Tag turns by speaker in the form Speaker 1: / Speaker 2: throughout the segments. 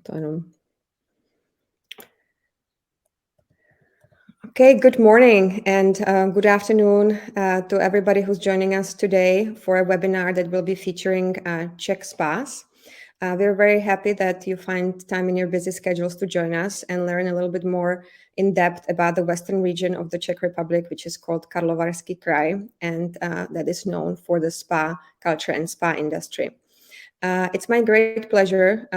Speaker 1: to jenom. Okay, good morning and good afternoon to everybody who's joining us today for a webinar that will be featuring Czech spas. We're very happy that you find time in your busy schedules to join us and learn a little bit more in depth about the western region of the Czech Republic, which is called Karlovarský kraj, and that is known for the spa culture and spa industry. It's my great pleasure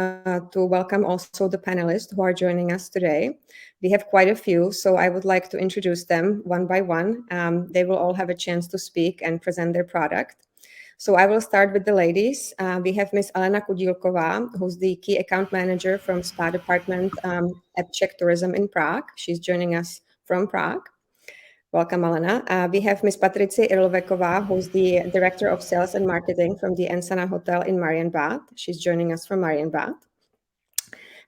Speaker 1: to welcome also the panelists who are joining us today. We have quite a few, so I would like to introduce them one by one. They will all have a chance to speak and present their product. So I will start with the ladies. We have Miss Alena Kudílková, who's the key account manager from Spa Department at Czech Tourism in Prague. She's joining us from Prague. Welcome, Alena. We have Ms. Patricie Irlveková, who's the Director of Sales and Marketing from the Ensana Hotel in Marienbad. She's joining us from Marienbad.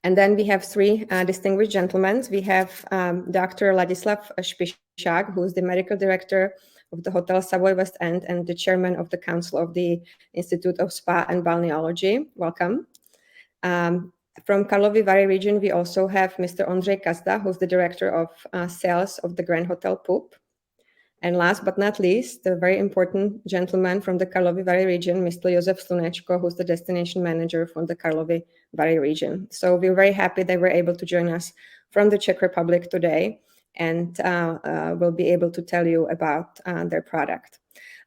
Speaker 1: And then we have three distinguished gentlemen. We have Dr. Ladislav Spišák, who is the Medical Director of the Hotel Savoy West End and the Chairman of the Council of the Institute of Spa and Balneology. Welcome. From Karlovy Vary region, we also have Mr. Ondřej Kazda, who's the Director of Sales of the Grand Hotel Pup. And last but not least, the very important gentleman from the Karlovy Vary region, Mr. Josef Slunečko, who's the Destination Manager from the Karlovy Vary region. So we're very happy they were able to join us from the Czech Republic today and will be able to tell you about their product.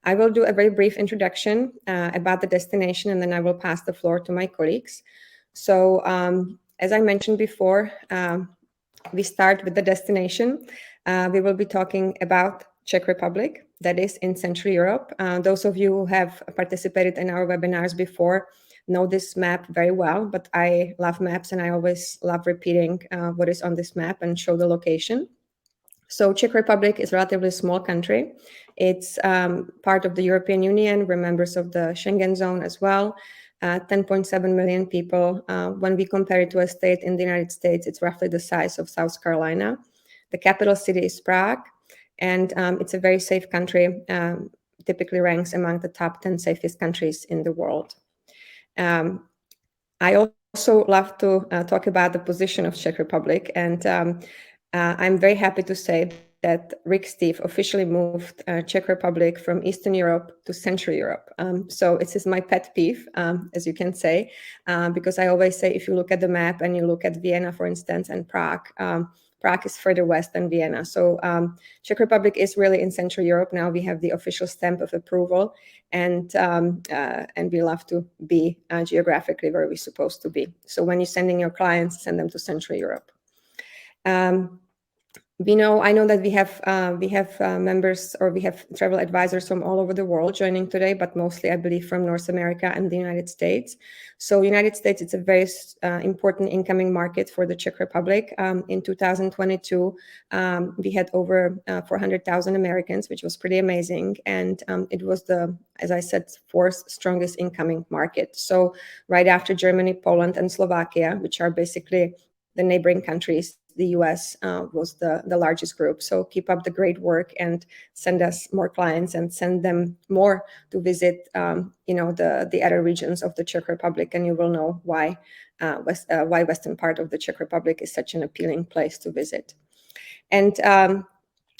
Speaker 1: I will do a very brief introduction about the destination, and then I will pass the floor to my colleagues. So as I mentioned before, we start with the destination. We will be talking about Czech Republic, that is in Central Europe. Those of you who have participated in our webinars before know this map very well, but I love maps and I always love repeating what is on this map and show the location. So Czech Republic is a relatively small country. It's part of the European Union. We're members of the Schengen zone as well. 10.7 million people. When we compare it to a state in the United States, it's roughly the size of South Carolina. The capital city is Prague, and it's a very safe country, typically ranks among the top 10 safest countries in the world. I also love to talk about the position of Czech Republic, and I'm very happy to say that Rick Steve officially moved Czech Republic from Eastern Europe to Central Europe. So this is my pet peeve, as you can say, because I always say if you look at the map and you look at Vienna, for instance, and Prague, Prague is further west than Vienna. So Czech Republic is really in Central Europe now. We have the official stamp of approval, and we love to be geographically where we're supposed to be. So when you're sending your clients, send them to Central Europe. I know that we have members, or we have travel advisors from all over the world joining today, but mostly I believe from North America and the United States. So United States, it's a very important incoming market for the Czech Republic. In 2022, we had over 400,000 Americans, which was pretty amazing. And it was as I said, fourth strongest incoming market. So right after Germany, Poland, and Slovakia, which are basically the neighboring countries, the US was the largest group. So keep up the great work and send us more clients and send them more to visit, the other regions of the Czech Republic, and you will know why western part of the Czech Republic is such an appealing place to visit. And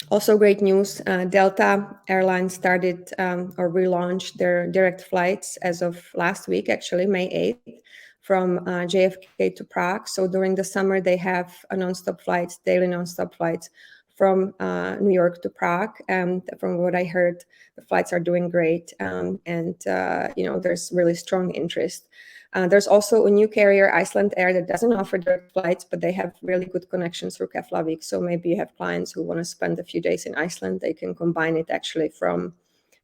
Speaker 1: also great news, Delta Airlines started or relaunched their direct flights as of last week, actually May 8th. From JFK to Prague. So during the summer, they have non-stop flights, daily non-stop flights from New York to Prague. And from what I heard, the flights are doing great. There's really strong interest. There's also a new carrier, Iceland Air, that doesn't offer direct flights, but they have really good connections through Keflavik. So maybe you have clients who want to spend a few days in Iceland. They can combine it actually from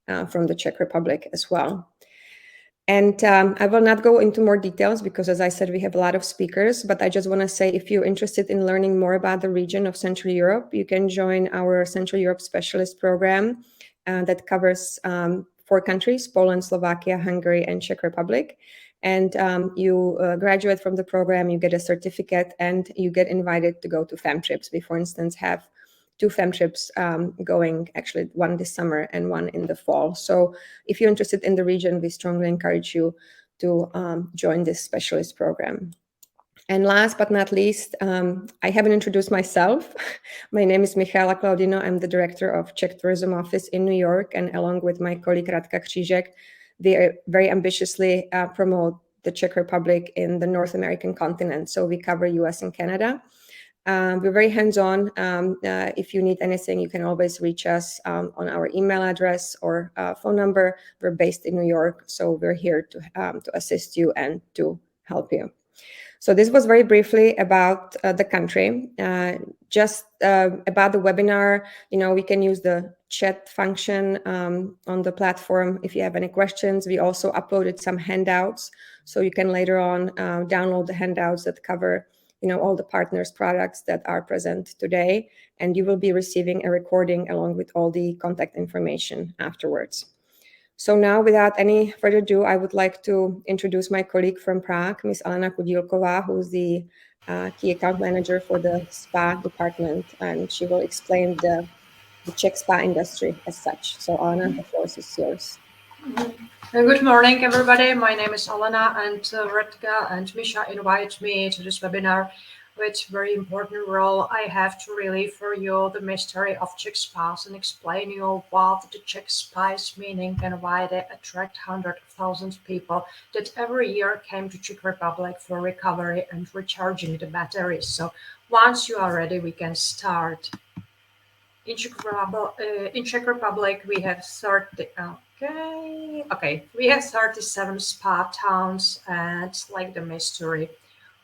Speaker 1: the Czech Republic as well. And I will not go into more details because, as I said, we have a lot of speakers, but I just want to say if you're interested in learning more about the region of Central Europe, you can join our Central Europe Specialist Program that covers 4 countries, Poland, Slovakia, Hungary, and Czech Republic. And you graduate from the program, you get a certificate, and you get invited to go to FAM trips. We, for instance, have 2 FAM trips going, actually one this summer and one in the fall. So if you're interested in the region, we strongly encourage you to join this specialist program. And last but not least, I haven't introduced myself. My name is Michaela Claudino. I'm the director of Czech Tourism Office in New York. And along with my colleague Radka Křížek, they very ambitiously promote the Czech Republic in the North American continent. So we cover US and Canada. We're very hands-on. If you need anything, you can always reach us on our email address or phone number. We're based in New York, so we're here to assist you and to help you. So this was very briefly about the country. Just about the webinar, we can use the chat function on the platform if you have any questions. We also uploaded some handouts, so you can later on download the handouts that cover all the partners' products that are present today, and you will be receiving a recording along with all the contact information afterwards. So now, without any further ado, I would like to introduce my colleague from Prague, Ms. Alena Kudilková, who's the key account manager for the spa department, and she will explain the Czech spa industry as such. So Alena, the floor is yours.
Speaker 2: Good morning, everybody. My name is Alena, and Radka and Misha invited me to this webinar with very important role. I have to relieve for you the mystery of Czech spas and explain you what the Czech spa is meaning and why they attract hundreds of thousands of people that every year came to Czech Republic for recovery and recharging the batteries. So once you are ready, we can start. In Czech Republic, we have 30. We have 37 spa towns, and like the mystery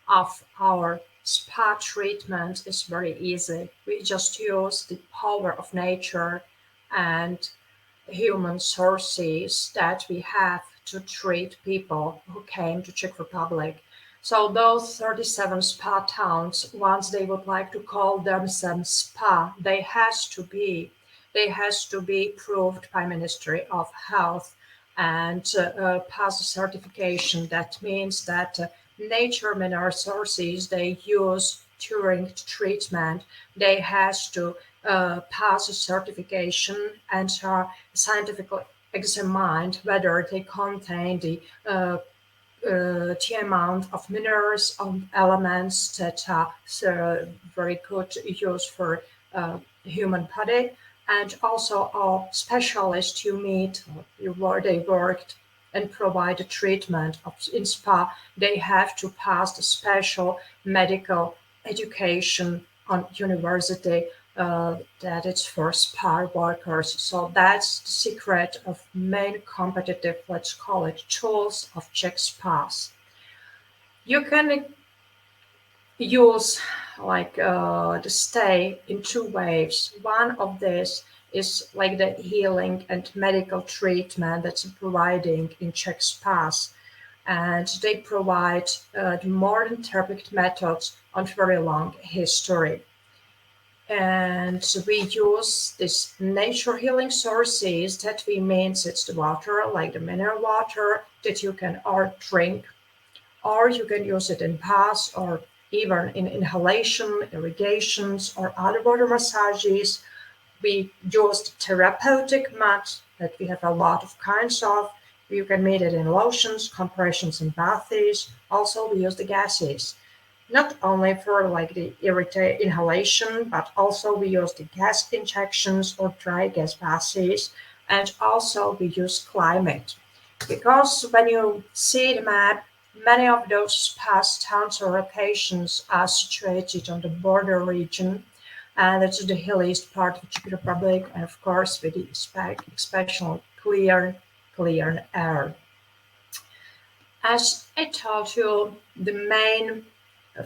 Speaker 2: of our spa treatment is very easy. We just use the power of nature and human sources that we have to treat people who came to Czech Republic. So those 37 spa towns, once they would like to call themselves spa, they has to be approved by Ministry of Health and pass a certification. That means that nature mineral sources they use during treatment, they has to pass a certification and are scientifically examined whether they contain the amount of minerals or elements that are very good use for human body. And also all specialists you meet, they worked and provide a treatment in spa, they have to pass the special medical education on university that it's for spa workers. So that's the secret of main competitive, let's call it, tools of Czech spas. You can use the stay in two ways. One of this is like the healing and medical treatment that's providing in Czech spas. And they provide the modern therapeutic methods on very long history. And we use this nature healing sources that we means it's the water, like the mineral water that you can or drink, or you can use it in baths or even in inhalation, irrigations, or other water massages. We used therapeutic mats that we have a lot of kinds of. You can meet it in lotions, compressions, and bathes. Also, we use the gases, not only for like the inhalation, but also we use the gas injections or dry gas baths, and also we use climate. Because when you see the map, many of those past towns or locations are situated on the border region, and it's the hilliest part of Czech Republic, and of course with the special clear air. As I told you, the main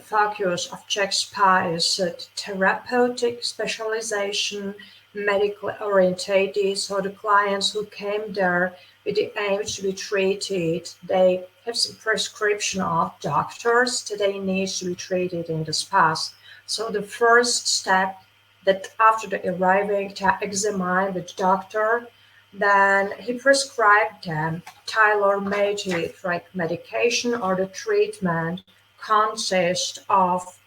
Speaker 2: focus of Czech spa is therapeutic specialization, medically orientated. So the clients who came there with the aim to be treated, they have some prescription of doctors that they need to be treated in the spas. So the first step that after the arriving to examine the doctor, then he prescribed them tailor-made like medication or the treatment consists of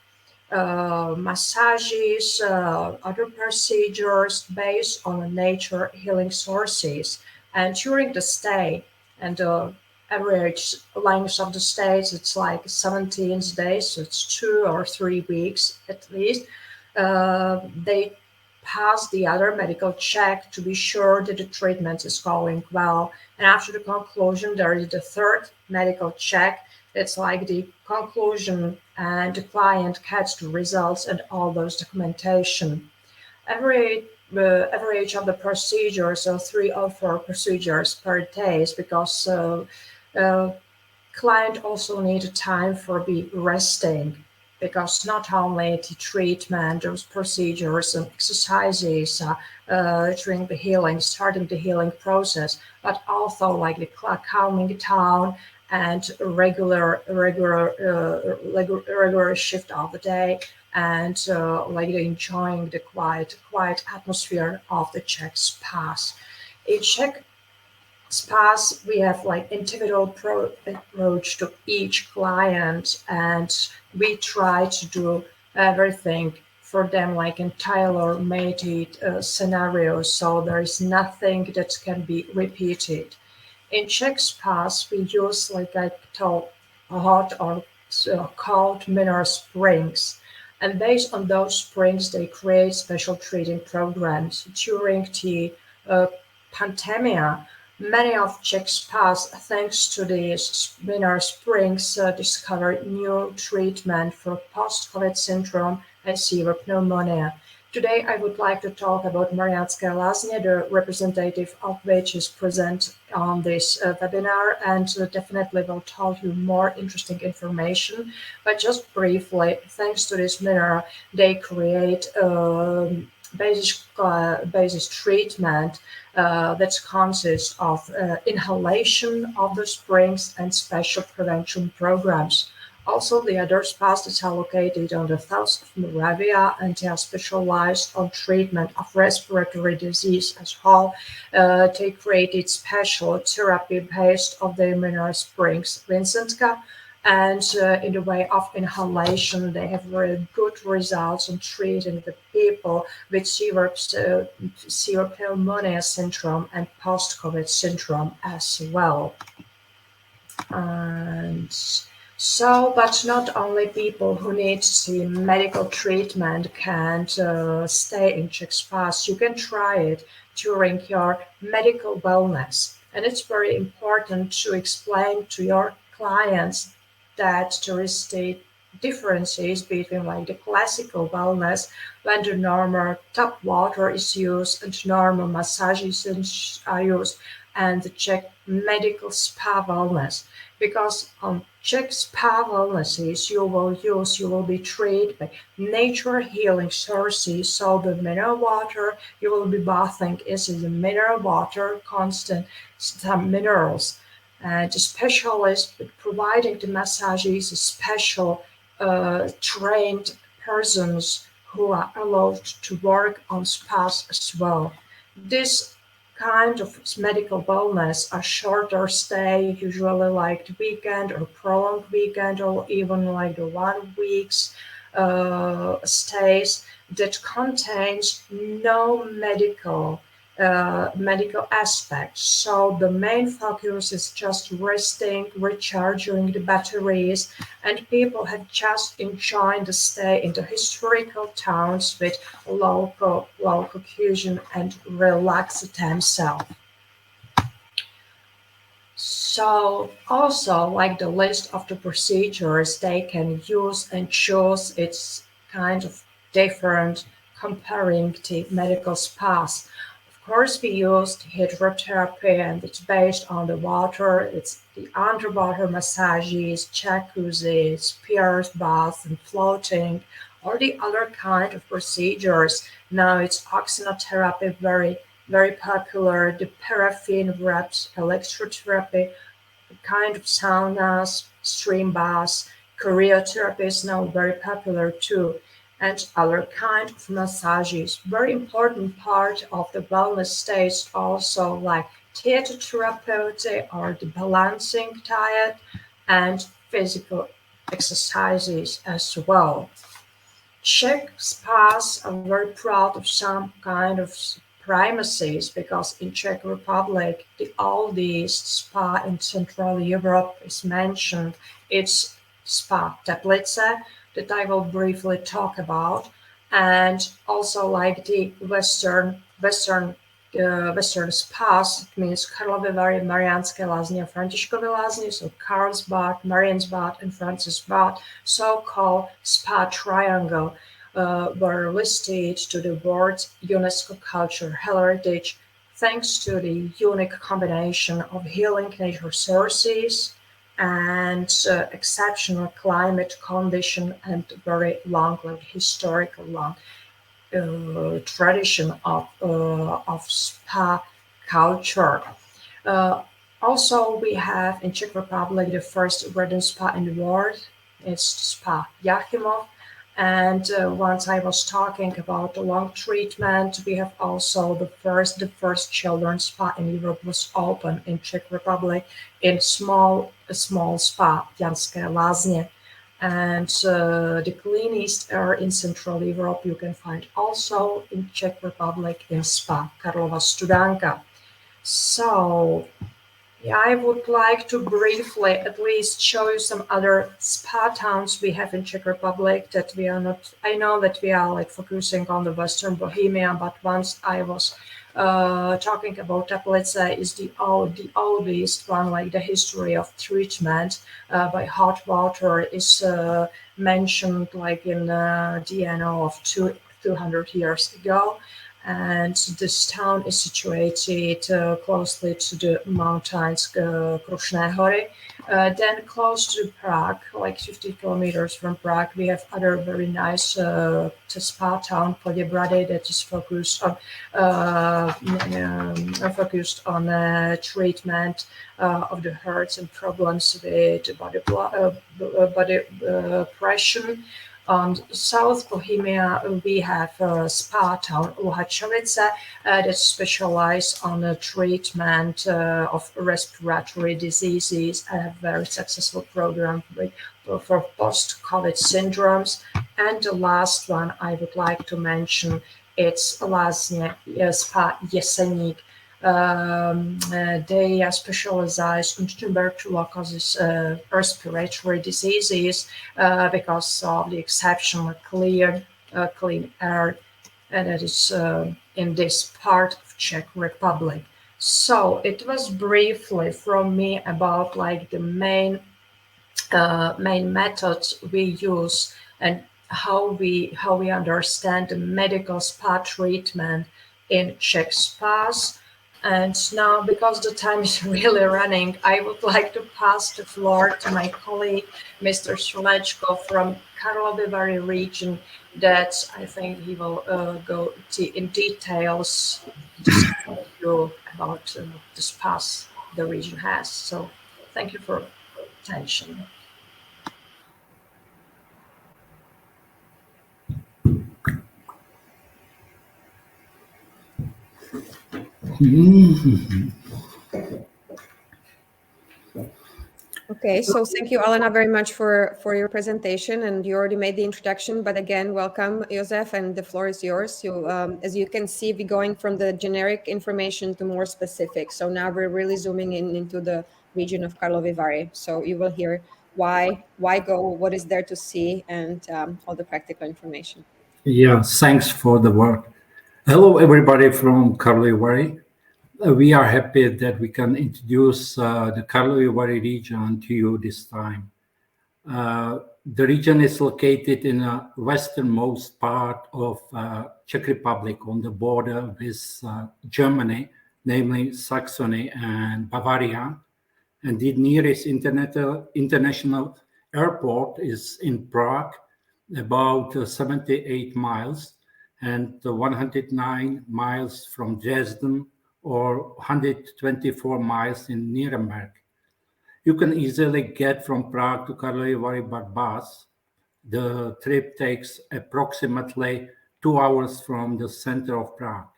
Speaker 2: massages, other procedures based on nature healing sources. And during the stay, and average length of the stays, it's like 17 days, so it's 2 or 3 weeks at least. They pass the other medical check to be sure that the treatment is going well. And after the conclusion, there is the third medical check. It's like the conclusion, and the client gets the results and all those documentation. Average of the procedures, so 3 or 4 procedures per day, because uh, client also need time for be resting, because not only the treatment, those procedures and exercises during the healing, starting the healing process, but also like the calming down and regular shift of the day, and like enjoying the quiet atmosphere of the Czech spas. In Czech spas, we have like individual approach to each client, and we try to do everything for them like in tailor-made scenarios, so there is nothing that can be repeated. In Czech spas, we use, like I told, hot or cold mineral springs. And based on those springs, they create special treating programs. During the uh, pandemic, many of Czech spas, thanks to these mineral springs, discovered new treatment for post-COVID syndrome and severe pneumonia. Today, I would like to talk about Mariánské Lázně, the representative of which is present on this webinar, and definitely will tell you more interesting information. But just briefly, thanks to this mineral, they create basis treatment that consists of inhalation of the springs and special prevention programs. Also, the other spas that are located on the south of Moravia, and they are specialized on treatment of respiratory disease as well. They created special therapy based on the mineral springs Vincentka, and in the way of inhalation, they have very good results on treating the people with severe pneumonia syndrome and post-COVID syndrome as well. And so, but not only people who need the medical treatment can stay in Czech spas. You can try it during your medical wellness. And it's very important to explain to your clients that there is the differences between like the classical wellness, when the normal tap water is used and normal massages are used, and the Czech medical spa wellness. Because on Czech spa wellnesses, you will be treated by nature healing sources. So the mineral water you will be bathing is the mineral water, constant some minerals. And the specialist providing the massages is special trained persons who are allowed to work on spas as well. This kind of medical wellness, a shorter stay, usually like the weekend or prolonged weekend, or even like the 1 week's stays, that contains no medical aspects. So the main focus is just resting, recharging the batteries, and people have just enjoyed the stay in the historical towns with local cuisine and relaxed themselves. So also like the list of the procedures they can use and choose, it's kind of different comparing to medical spas. Of course, we used hydrotherapy, and it's based on the water. It's the underwater massages, jacuzzis, pierce baths, and floating, or the other kind of procedures. Now it's oxygenotherapy, very popular. The paraffin wraps, electrotherapy, kind of saunas, stream baths, cryotherapy is now very popular too, and other kind of massages. Very important part of the wellness stage also like theater therapy or the balancing diet and physical exercises as well. Czech spas are very proud of some kind of primacies because in Czech Republic, the oldest spa in Central Europe is mentioned. It's Spa Teplice that I will briefly talk about, and also like the Western spas. It means Karlovy Vary, Mariánské Lázně, Františkovy Lázně, so Karlsbad, Mariensbad, and Francisbad, so-called Spa Triangle, were listed to the world's UNESCO Cultural Heritage thanks to the unique combination of healing nature sources and exceptional climate condition and very long, like historical long tradition of spa culture. Uh, Also, we have in Czech Republic the first written spa in the world. It's Spa Jáchymov. And once I was talking about the long treatment, we have also the first children's spa in Europe was open in Czech Republic in a small spa, Janské Lázně. And the cleanest air in Central Europe you can find also in Czech Republic in Spa, Karlova Studenka. So yeah, I would like to briefly at least show you some other spa towns we have in Czech Republic that we are not. I know that we are like focusing on the Western Bohemia, but once I was talking about Teplice is the oldest one, like the history of treatment by hot water is mentioned like in DNO of 200 years ago. And this town is situated closely to the mountains Krušné hory. Then close to Prague, like 50 kilometers from Prague, we have other very nice spa town, Poděbrady, that is focused on treatment of the hurts and problems with body pressure. On South Bohemia, we have a spa town, Luhačovice, that specializes on the treatment of respiratory diseases and a very successful program for post-COVID syndromes. And the last one I would like to mention, it's Lázně Spa Jeseník. They are specialized in tuberculosis, respiratory diseases because of the exceptional clean air, and it is in this part of Czech Republic. So it was briefly from me about like the main methods we use and how we understand the medical spa treatment in Czech spas. And now, because the time is really running, I would like to pass the floor to my colleague, Mr. Šulečko from Karlovy Vary region, that I think he will go in details to you about the spas the region has. So thank you for attention.
Speaker 1: Okay, so thank you, Alena, very much for your presentation, and you already made the introduction, but again, welcome, Josef, and the floor is yours. You, as you can see, we're going from the generic information to more specific. So now we're really zooming into the region of Karlovy Vary. So you will hear why go, what is there to see, and all the practical information.
Speaker 3: Yeah, thanks for the word. Hello, everybody from Karlovy Vary. We are happy that we can introduce the Karlovy Vary region to you this time. The region is located in the westernmost part of Czech Republic on the border with Germany, namely Saxony and Bavaria. And the nearest international airport is in Prague, about 78 miles, and 109 miles from Dresden, or 124 miles in Nuremberg. You can easily get from Prague to Karlovy Vary by bus. The trip takes approximately 2 hours from the center of Prague.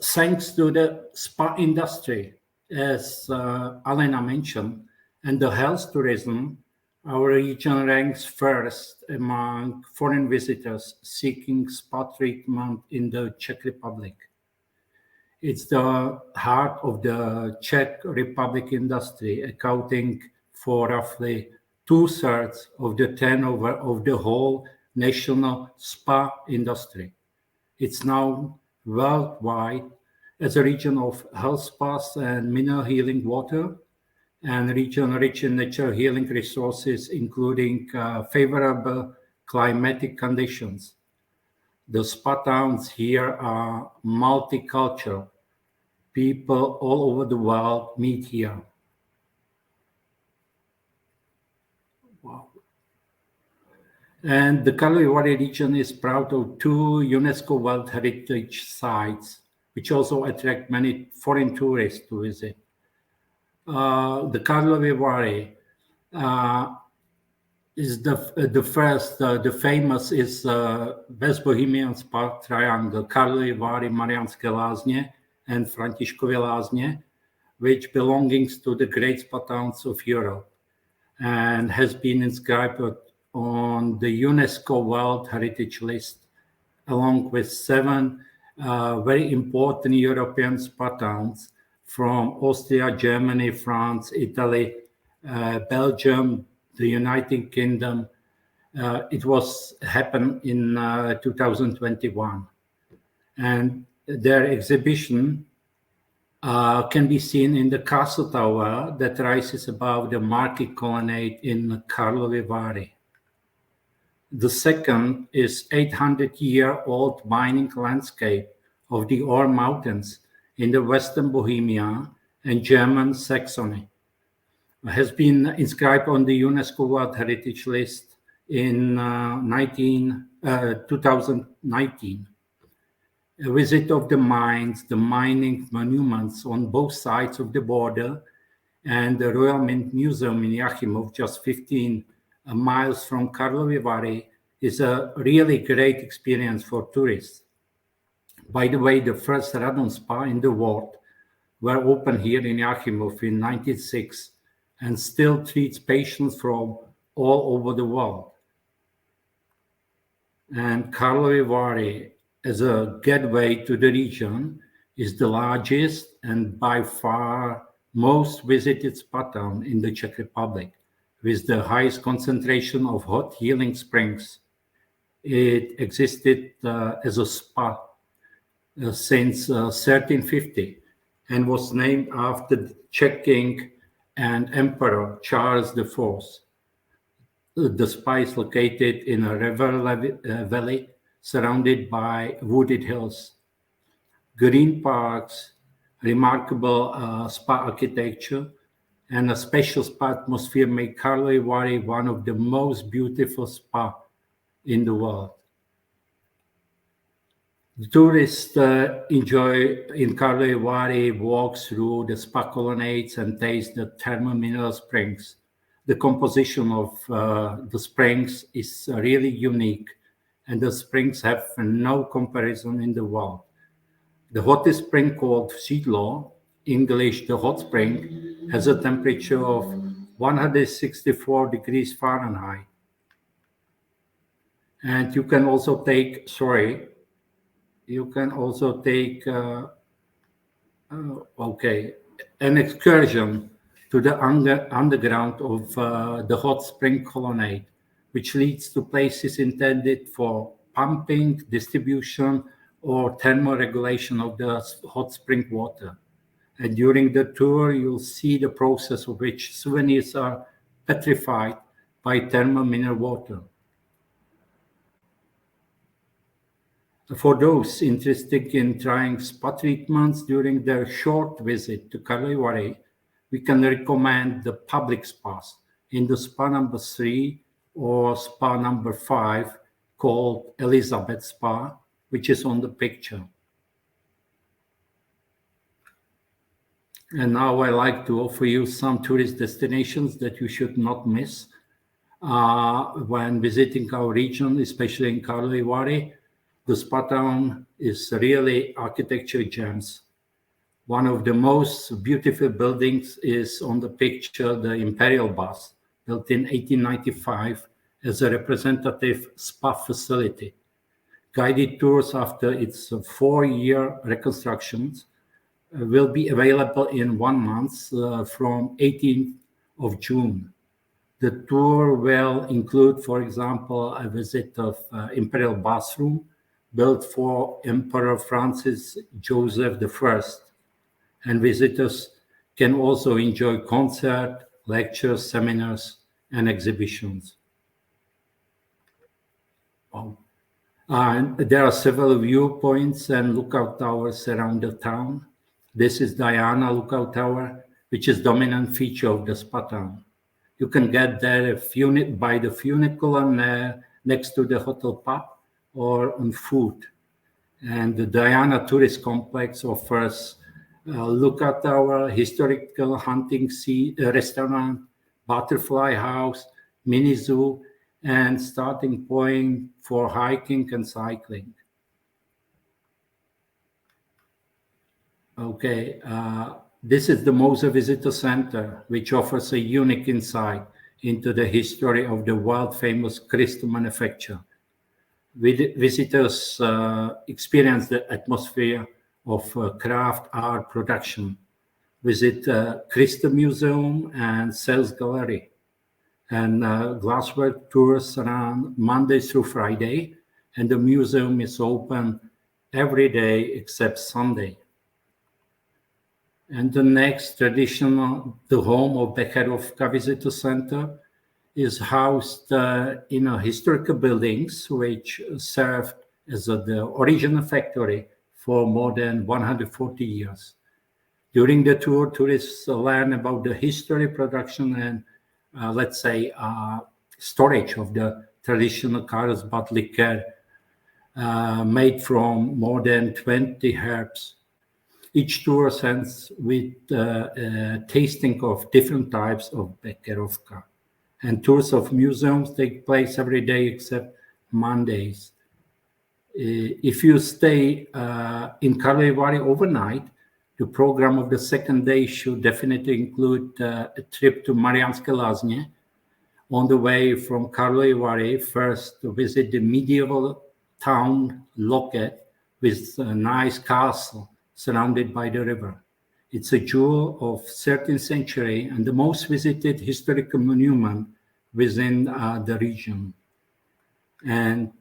Speaker 3: Thanks to the spa industry, as Alena mentioned, and the health tourism, Our region ranks first among foreign visitors seeking spa treatment in the Czech Republic. It's the heart of the Czech Republic industry, accounting for roughly two-thirds of the turnover of the whole national spa industry. It's now worldwide as a region of health spas and mineral healing water, and region rich in natural healing resources, including favorable climatic conditions. The spa towns here are multicultural. People all over the world meet here. Wow. And the Karlovy Vary region is proud of two UNESCO World Heritage Sites, which also attract many foreign tourists to visit. The Karlovy Vary is the first, the famous is West Bohemia Spa Triangle, Karlovy Vary, Mariánské Lázně, and Františkovy Lázně, which belongs to the great spa towns of Europe and has been inscribed on the UNESCO World Heritage List, along with seven very important European spa towns from Austria, Germany, France, Italy, Belgium, the United Kingdom. It was happened in 2021. And their exhibition can be seen in the castle tower that rises above the market colonnade in Karlovy Vary. The second is 800-year-old mining landscape of the Ore Mountains in the western Bohemia and German Saxony. It has been inscribed on the UNESCO World Heritage List in 2019. A visit of the mines, the mining monuments on both sides of the border, and the Royal Mint Museum in Jáchymov, just 15 miles from Karlovy Vary, is a really great experience for tourists. By the way, the first radon spa in the world were opened here in Jáchymov in 1906 and still treats patients from all over the world. And Karlovy Vary, as a gateway to the region, is the largest and by far most visited spa town in the Czech Republic, with the highest concentration of hot healing springs. It existed as a spa since 1350 and was named after the Czech king and Emperor Charles IV. The spa is located in a river valley surrounded by wooded hills. Green parks, remarkable spa architecture, and a special spa atmosphere make Karlovy Vary one of the most beautiful spa in the world. The tourists enjoy in Karlovy Vary walks through the spa colonnades and taste the thermal mineral springs. The composition of the springs is really unique, and the springs have no comparison in the world. The hottest spring, called Sídlo, English the hot spring, has a temperature of 164 degrees Fahrenheit. And you can also take, an excursion to the underground of the hot spring colonnade, which leads to places intended for pumping, distribution, or thermoregulation of the hot spring water. And during the tour, you'll see the process of which souvenirs are petrified by thermal mineral water. For those interested in trying spa treatments during their short visit to Karlovy Vary, we can recommend the public spas in the spa number 3 or spa number 5, called Elizabeth Spa, which is on the picture. And now I like to offer you some tourist destinations that you should not miss when visiting our region, especially in Karlovy Vary. The spa town is really architecture gems. One of the most beautiful buildings is on the picture, the Imperial Bus, built in 1895 as a representative spa facility. Guided tours after its 4-year reconstructions will be available in 1 month from 18th of June. The tour will include, for example, a visit of Imperial Bathroom built for Emperor Francis Joseph I, and visitors can also enjoy concert, lectures, seminars, and exhibitions. Wow. And there are several viewpoints and lookout towers around the town. This is Diana Lookout Tower, which is dominant feature of the spa town. You can get there by the funicular next to the hotel pub or on foot. And the Diana Tourist Complex offers Lookout Tower, historical hunting restaurant, butterfly house, mini zoo, and starting point for hiking and cycling. Okay, this is the Moser Visitor Center, which offers a unique insight into the history of the world-famous crystal manufacture. Visitors experience the atmosphere of craft art production. Visit Crystal Museum and Sales Gallery. And glasswork tours around Monday through Friday, and the museum is open every day except Sunday. And the next traditional, the home of Becherovka Visitor Center, is housed in historical buildings which served as the original factory for more than 140 years. During the tour, tourists learn about the history, production, and let's say storage of the traditional Carlsbad liquor made from more than 20 herbs. Each tour ends with a tasting of different types of Becherovka. And tours of museums take place every day except Mondays. If you stay in Karlovy Vary overnight, the program of the second day should definitely include a trip to Mariánské Lázně. On the way from Karlovy Vary, first to visit the medieval town Loket with a nice castle surrounded by the river. It's a jewel of 13th century and the most visited historical monument within the region. And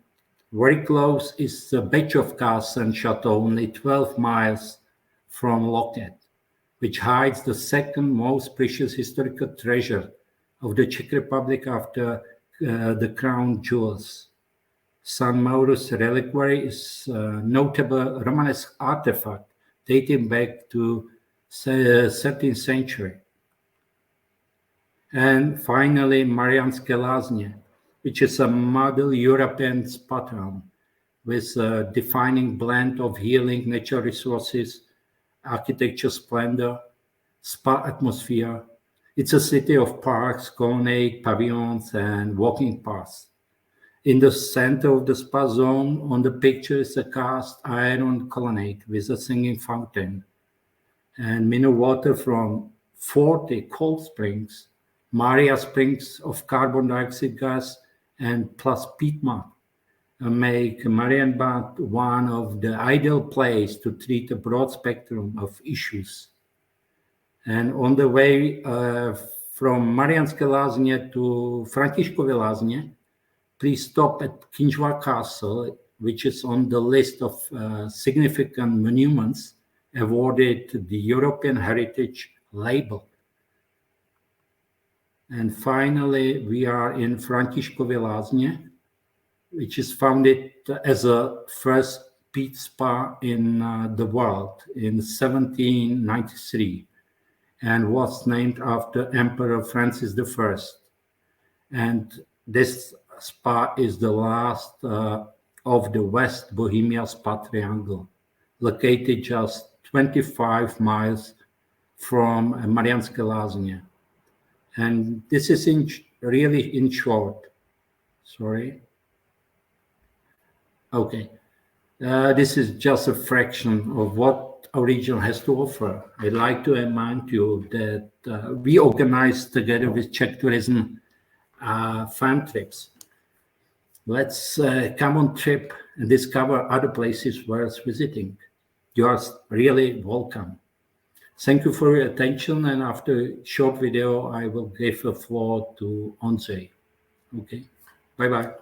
Speaker 3: very close is the Bečov Castle and Chateau, only 12 miles from Loket, which hides the second most precious historical treasure of the Czech Republic after the crown jewels. San Maurus reliquary is a notable Romanesque artifact dating back to 13th century. And finally, Mariánské Lázně, which is a model European spa town with a defining blend of healing natural resources, architecture splendor, spa atmosphere. It's a city of parks, colonnade, pavilions, and walking paths. In the center of the spa zone, on the picture is a cast iron colonnade with a singing fountain and mineral water from 40 cold springs, Maria springs of carbon dioxide gas, and plus peat mud make Marienbad one of the ideal place to treat a broad spectrum of issues. And on the way from Mariánské Lázně to Františkovy Lázně, please stop at Kinžva Castle, which is on the list of significant monuments awarded the European Heritage label. And finally, we are in Františkovy Lázně, which is founded as a first peat spa in the world in 1793 and was named after Emperor Francis I. And this spa is the last of the West Bohemia Spa Triangle, located just 25 miles from Mariánské Lázně. And this is really in short. Sorry. Okay. This is just a fraction of what our region has to offer. I'd like to remind you that we organize together with Czech Tourism fun trips. Let's come on trip and discover other places worth visiting. You are really welcome. Thank you for your attention. And after a short video, I will give the floor to Ondřej. Okay. Bye-bye.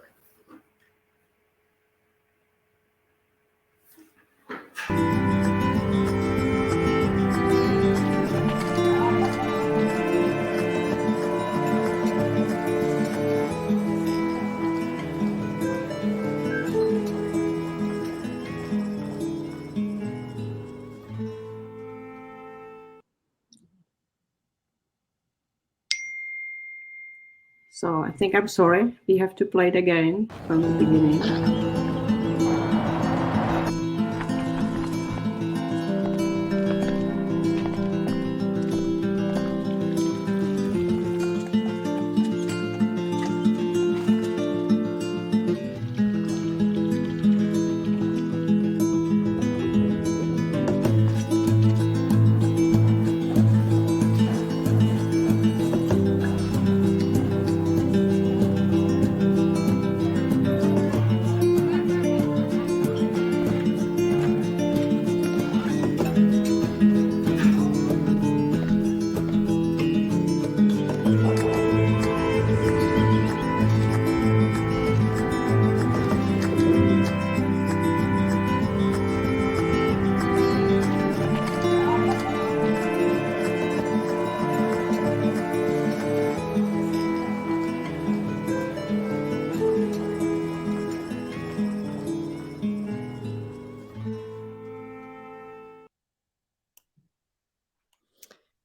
Speaker 4: So I think I'm sorry. We have to play it again from the beginning.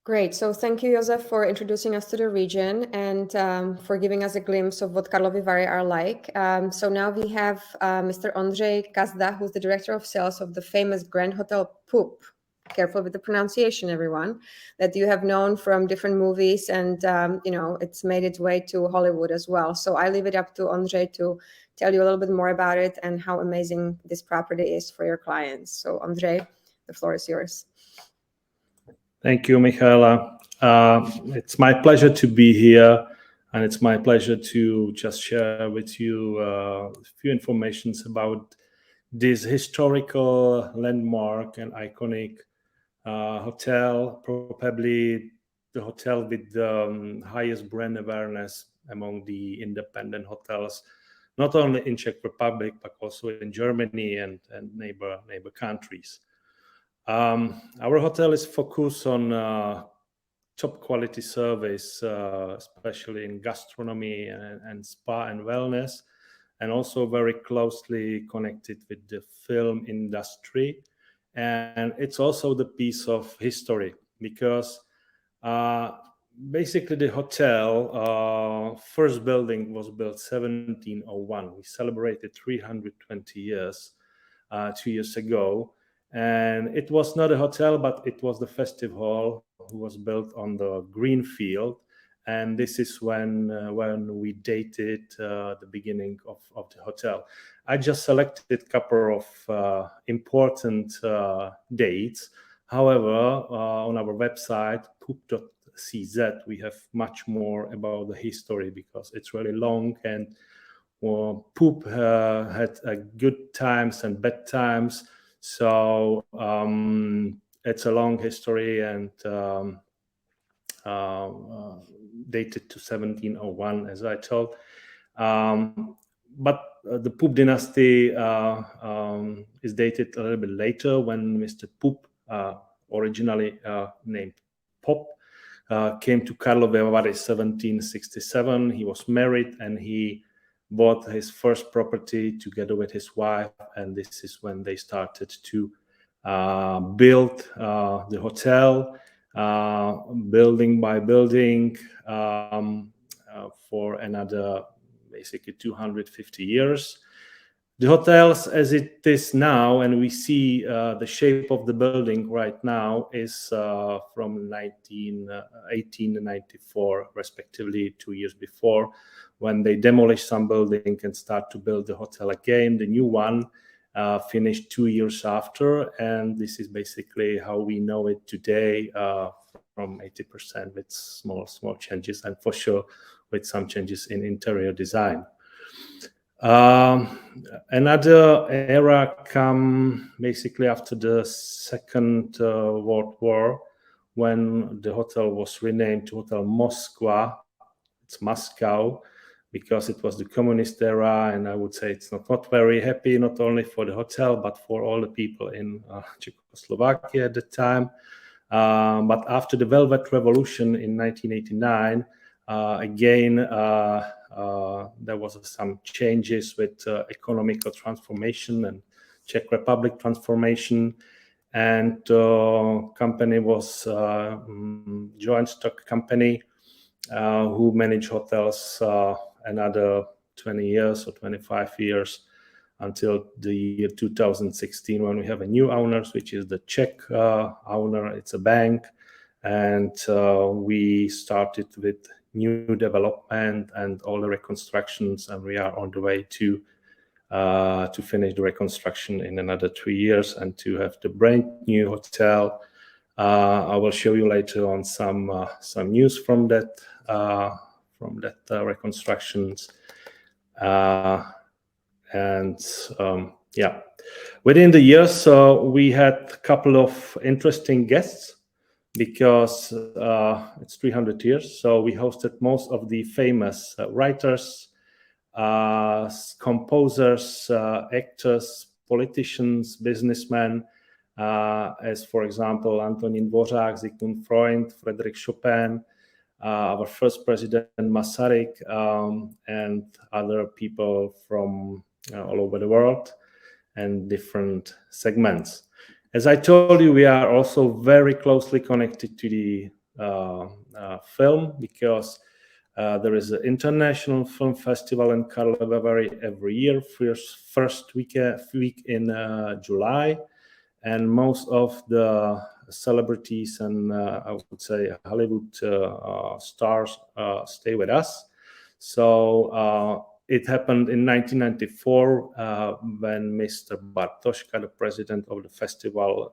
Speaker 1: Great. So thank you, Josef, for introducing us to the region and for giving us a glimpse of what Karlovy Vary are like. So now we have Mr. Ondřej Kazda, who's the director of sales of the famous Grand Hotel Poop. Careful with the pronunciation, everyone, that you have known from different movies, and it's made its way to Hollywood as well. So I leave it up to Ondřej to tell you a little bit more about it and how amazing this property is for your clients. So Ondřej, the floor is yours.
Speaker 5: Thank you, Michaela. It's my pleasure to be here, and it's my pleasure to just share with you a few informations about this historical landmark and iconic hotel, probably the hotel with the highest brand awareness among the independent hotels, not only in Czech Republic, but also in Germany and neighbor countries. Our hotel is focused on top quality service, especially in gastronomy and spa and wellness, and also very closely connected with the film industry. And it's also the piece of history because basically the hotel first building was built 1701. We celebrated 320 years 2 years ago. And it was not a hotel, but it was the festive hall who was built on the green field. And this is when we dated the beginning of the hotel. I just selected a couple of important dates. However, on our website, poop.cz, we have much more about the history because it's really long, and Poop had good times and bad times. So it's a long history and dated to 1701, as I told. But the Poop dynasty is dated a little bit later when Mr. Poop, originally named Pop, came to Karlovy Vary 1767. He was married and he bought his first property together with his wife, and this is when they started to build the hotel, building by building, for another basically 250 years. The hotels as it is now, and we see the shape of the building right now, is from 1894, respectively 2 years before, when they demolished some building and start to build the hotel again. The new one finished 2 years after, and this is basically how we know it today, from 80% with small changes. And for sure, with some changes in interior design. Another era come basically after the Second World War, when the hotel was renamed to Hotel Moskva. It's Moscow, because it was the communist era, and I would say it's not very happy, not only for the hotel, but for all the people in Czechoslovakia at the time. But after the Velvet Revolution in 1989, again, there was some changes with economical transformation and Czech Republic transformation, and company was joint stock company who managed hotels another 20 years or 25 years until the year 2016, when we have a new owners, which is the Czech owner. It's a bank, and we started with new development and all the reconstructions, and we are on the way to finish the reconstruction in another 3 years and to have the brand new hotel. I will show you later on some news from that reconstructions. Within the years, we had a couple of interesting guests, because it's 300 years. So we hosted most of the famous writers, composers, actors, politicians, businessmen, as for example Antonín Dvořák, Sigmund Freud, Frédéric Chopin, our first president Masaryk, and other people from all over the world and different segments. As I told you, we are also very closely connected to the film, because there is an international film festival in Karlovy Vary every year, first week in July, and most of the celebrities and I would say Hollywood stars stay with us. So it happened in 1994 when Mr. Bartoška, the president of the festival,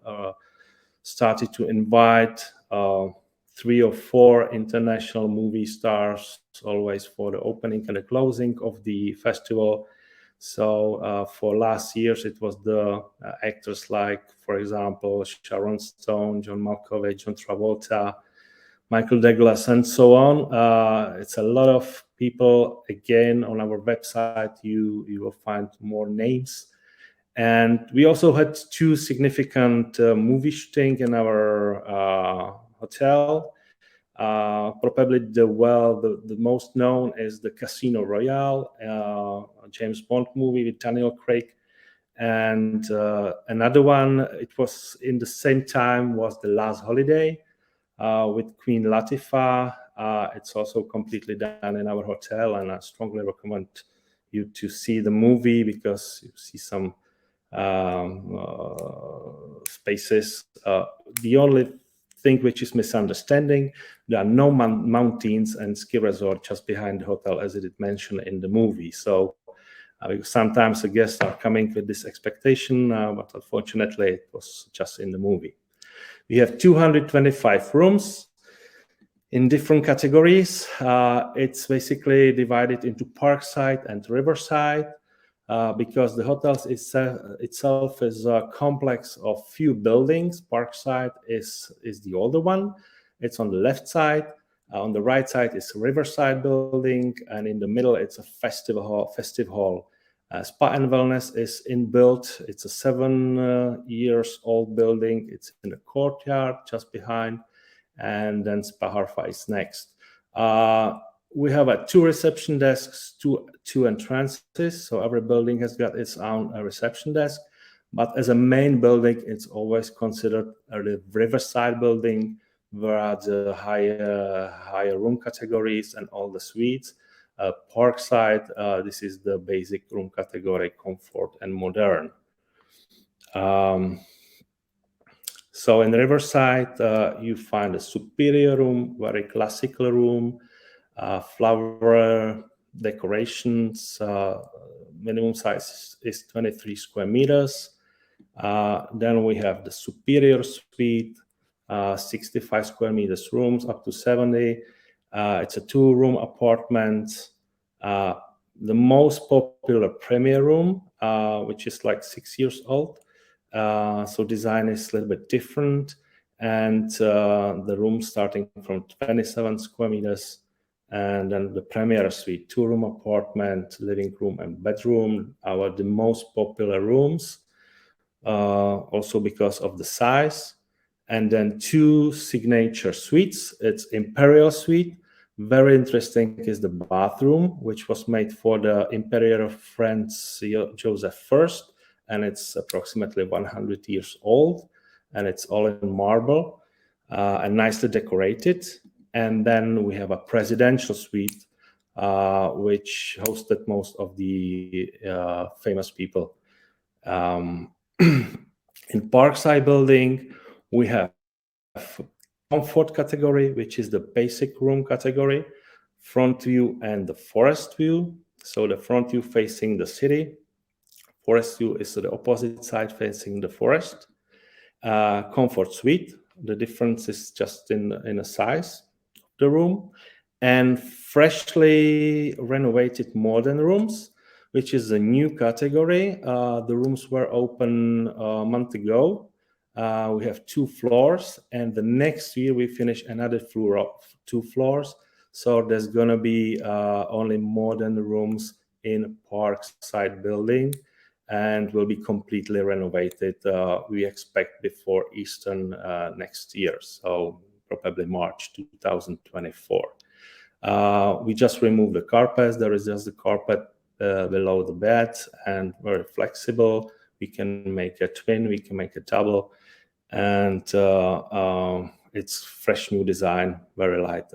Speaker 5: started to invite 3 or 4 international movie stars, always for the opening and the closing of the festival. So for last years, it was the actors like, for example, Sharon Stone, John Malkovich, John Travolta, Michael Douglas, and so on. It's a lot of people. Again, on our website, you will find more names. And we also had 2 significant movie shooting in our hotel. Probably the most known is the Casino Royale, a James Bond movie with Daniel Craig. And another one, it was in the same time, was The Last Holiday with Queen Latifah. It's also completely done in our hotel, and I strongly recommend you to see the movie, because you see some spaces. The only thing which is misunderstanding, there are no mountains and ski resort just behind the hotel, as it is mentioned in the movie. So sometimes the guests are coming with this expectation, but unfortunately it was just in the movie. We have 225 rooms in different categories. It's basically divided into parkside and riverside, because the hotel itself is a complex of few buildings. Parkside is the older one. It's on the left side. On the right side is a riverside building, and in the middle it's a festive hall. Spa and Wellness is inbuilt. It's a 7 years old building. It's in a courtyard just behind, and then Spa Harfa is next. We have 2 reception desks, 2 entrances. So every building has got its own reception desk. But as a main building, it's always considered a riverside building, where the higher room categories and all the suites. Parkside, this is the basic room category, comfort and modern. So in Riverside, you find a superior room, very classical room, flower decorations. Minimum size is 23 square meters. Then we have the superior suite, 65 square meters rooms up to 70. It's a 2-room apartment. The most popular premier room, which is like 6 years old. So design is a little bit different. And the room starting from 27 square meters. And then the premier suite, 2-room apartment, living room and bedroom are the most popular rooms, also because of the size. And then 2 signature suites. It's Imperial Suite. Very interesting is the bathroom, which was made for the Emperor of France, Joseph I, and it's approximately 100 years old, and it's all in marble and nicely decorated. And then we have a presidential suite, which hosted most of the famous people. In Parkside building, we have comfort category, which is the basic room category, front view and the forest view. So the front view facing the city, forest view is the opposite side facing the forest. Comfort suite, the difference is just in a size of the room. And freshly renovated modern rooms, which is a new category. The rooms were open a month ago. We have 2 floors, and the next year we finish another floor of 2 floors. So there's gonna be only modern rooms in Parkside building, and will be completely renovated. We expect before Easter next year, so probably March 2024. We just removed the carpets. There is just the carpet below the bed, and very flexible. We can make a twin, we can make a double, and it's fresh new design, very light.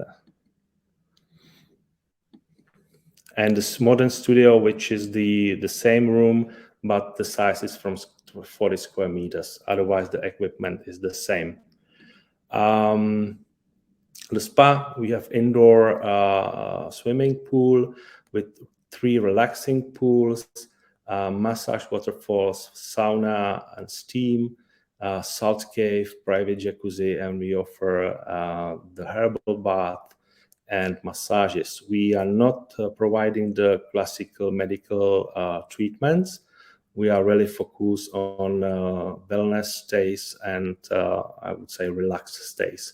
Speaker 5: And this modern studio, which is the same room, but the size is from 40 square meters. Otherwise, the equipment is the same. The spa, we have indoor swimming pool with 3 relaxing pools, massage waterfalls, sauna and steam, salt cave, private jacuzzi, and we offer the herbal bath and massages. We are not providing the classical medical treatments. We are really focused on wellness stays and I would say relaxed stays.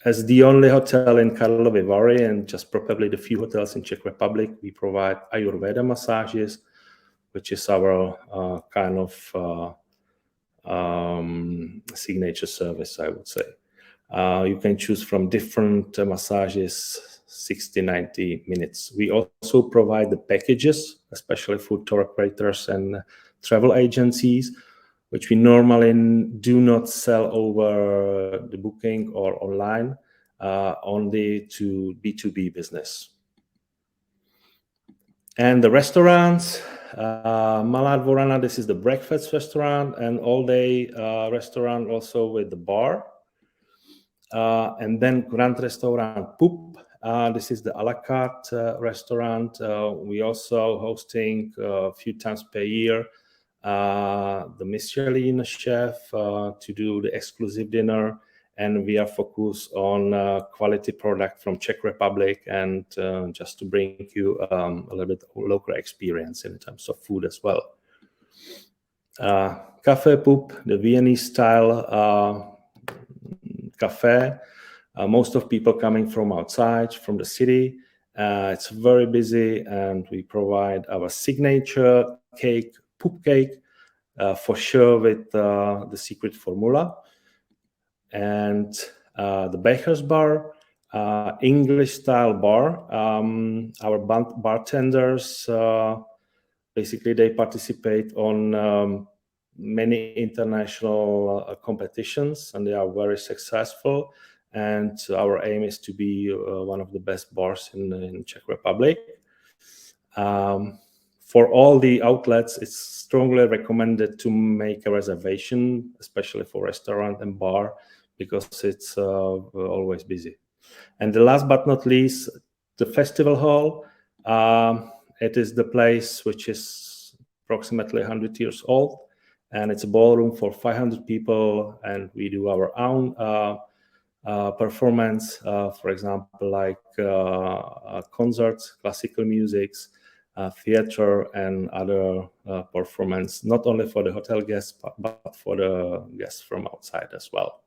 Speaker 5: As the only hotel in Karlovy Vary and just probably the few hotels in Czech Republic, we provide Ayurveda massages, which is our kind of signature service, I would say. You can choose from different massages, 60, 90 minutes. We also provide the packages, especially for tour operators and travel agencies, which we normally do not sell over the booking or online, only to B2B business. And the restaurants, Malá Dvorana, this is the breakfast restaurant and all-day restaurant also with the bar. And then Grand Restaurant Pup. This is the a la carte restaurant. We also hosting a few times per year the Michelin chef to do the exclusive dinner, and we are focused on quality product from Czech Republic and just to bring you a little bit local experience in terms of food as well. Café Pup, the Viennese style cafe. Most of people coming from outside, from the city. It's very busy, and we provide our signature cake, Pup cake, for sure with the secret formula. And the Baker's Bar, English style bar. Our bartenders, basically they participate on many international competitions, and they are very successful. And our aim is to be one of the best bars in Czech Republic. For all the outlets, it's strongly recommended to make a reservation, especially for restaurant and bar, because it's always busy. And the last but not least, the festival hall. It is the place which is approximately 100 years old, and it's a ballroom for 500 people, and we do our own performance, for example, like concerts, classical musics, theater, and other performance, not only for the hotel guests, but for the guests from outside as well.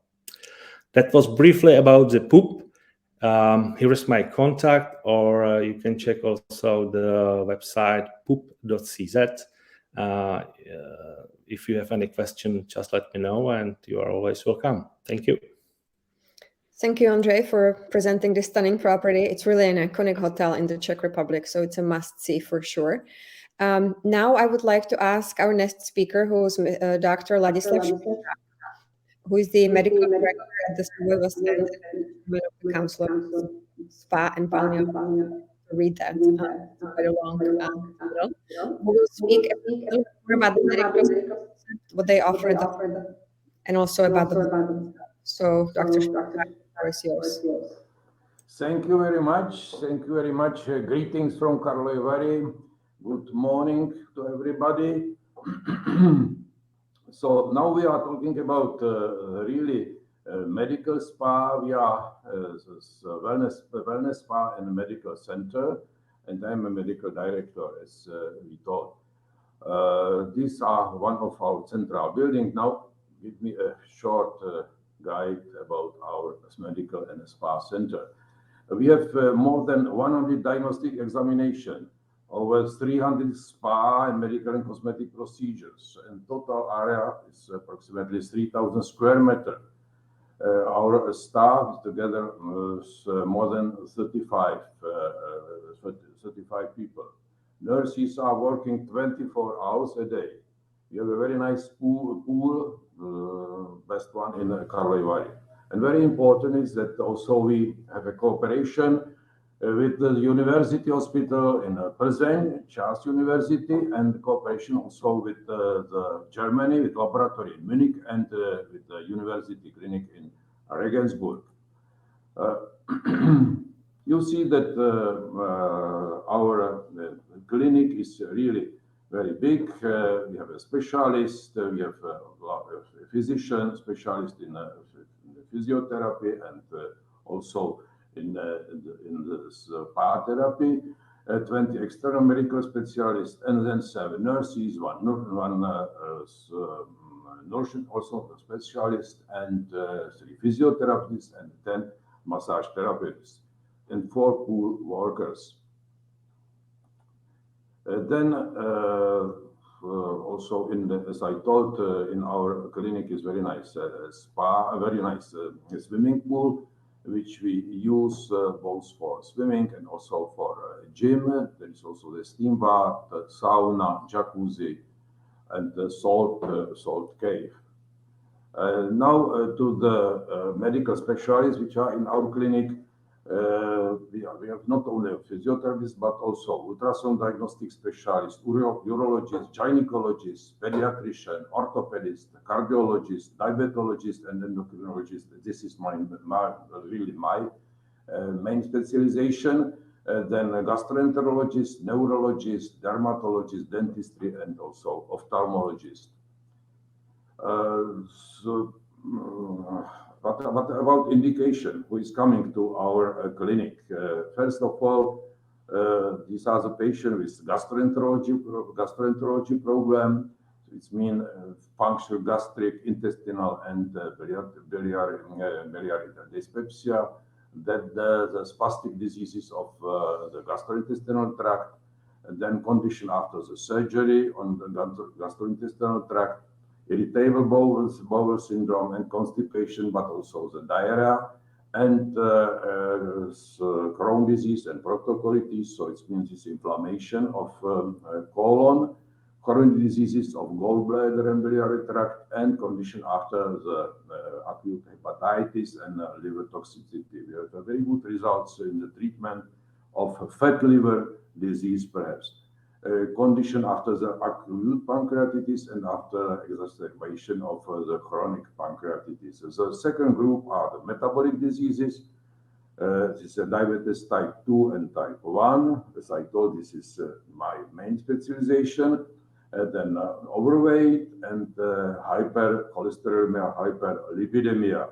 Speaker 5: That was briefly about the POOP. Here is my contact, or you can check also the website poop.cz. If you have any question, just let me know, and you are always welcome. Thank you.
Speaker 1: Thank you, Andrej, for presenting this stunning property. It's really an iconic hotel in the Czech Republic, so it's a must-see for sure. Now I would like to ask our next speaker, who is Dr. Ladislav, who is the medical director at the West End Council of Spa and Balneary. Read that. It's quite a long title. We will speak a little more about the medical, what they offer, and also about the. So, Dr. the floor is yours.
Speaker 6: Thank you very much. Thank you very much. Greetings from Karlovy Vary. Good morning to everybody. So now we are talking about really medical spa. We are wellness spa and medical center, and I'm a medical director, as we thought. These are one of our central buildings. Now, give me a short guide about our medical and spa center. We have more than 100 diagnostic examination, over 300 spa and medical and cosmetic procedures, and total area is approximately 3,000 square meters. Our staff is together more than 35 people. Nurses are working 24 hours a day. We have a very nice pool, best one in Karlovy Vary. And very important is that also we have a cooperation with the University Hospital in Plzeň, Charles University, and cooperation also with the Germany, with laboratory in Munich, and with the University Clinic in Regensburg. You see that our clinic is really very big. We have a specialist, we have a physician, specialist in physiotherapy, and also in the spa therapy, 20 external medical specialists, and then 7 nurses, one nursing also specialist, and 3 physiotherapists, and 10 massage therapists, and 4 pool workers. Then also as I told, in our clinic is very nice spa, a very nice swimming pool, which we use both for swimming and also for gym. There is also the steam bath, sauna, jacuzzi, and the salt cave. Now to the medical specialists which are in our clinic. We have not only physiotherapists but also ultrasound diagnostic specialists, urologists, gynecologists, pediatrician, orthopedist, cardiologist, diabetologist, and endocrinologist. This is really my main specialization. Then gastroenterologist, neurologist, dermatologist, dentistry, and also ophthalmologist. But about indication, who is coming to our clinic? First of all, these are the patients with gastroenterology problem. It means functional gastric, intestinal, and biliary dyspepsia. That the spastic diseases of the gastrointestinal tract, and then condition after the surgery on the gastrointestinal tract, irritable bowel syndrome and constipation, but also the diarrhea, and Crohn's disease and proctocolitis. So it means it's inflammation of colon, chronic diseases of gallbladder and biliary tract, and condition after the acute hepatitis and liver toxicity. We have very good results in the treatment of fat liver disease, perhaps. Condition after the acute pancreatitis and after exacerbation of the chronic pancreatitis. The second group are the metabolic diseases. This is diabetes type 2 and type 1. As I told, this is my main specialization. Then overweight and hypercholesterolemia, hyperlipidemia.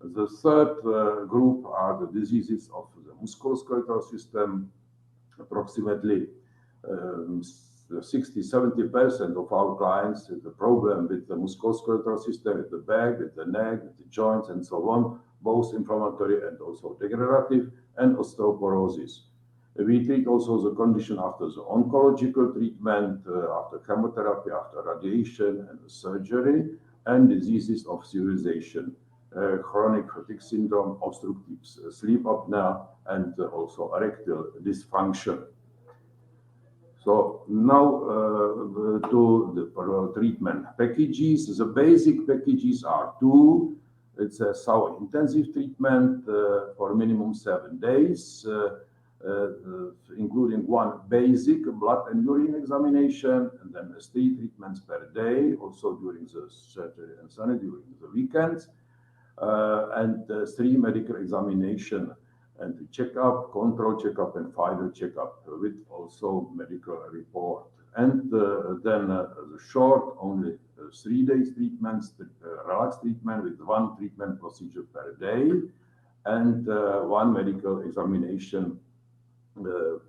Speaker 6: The third group are the diseases of the musculoskeletal system. Approximately 60–70% of our clients have the problem with the musculoskeletal system, with the back, with the neck, with the joints, and so on, both inflammatory and also degenerative, and osteoporosis. We treat also the condition after the oncological treatment, after chemotherapy, after radiation and surgery, and diseases of civilization, chronic fatigue syndrome, obstructive sleep apnea, and also erectile dysfunction. So now to the treatment packages. The basic packages are two. It's a sour intensive treatment for minimum 7 days, including one basic blood and urine examination, and then 3 treatments per day, also during the Saturday and Sunday, during the weekends, and 3 medical examination and checkup, control checkup, and final checkup with also medical report. And then the short, only 3 days treatments, relaxed treatment with 1 treatment procedure per day, and 1 medical examination in the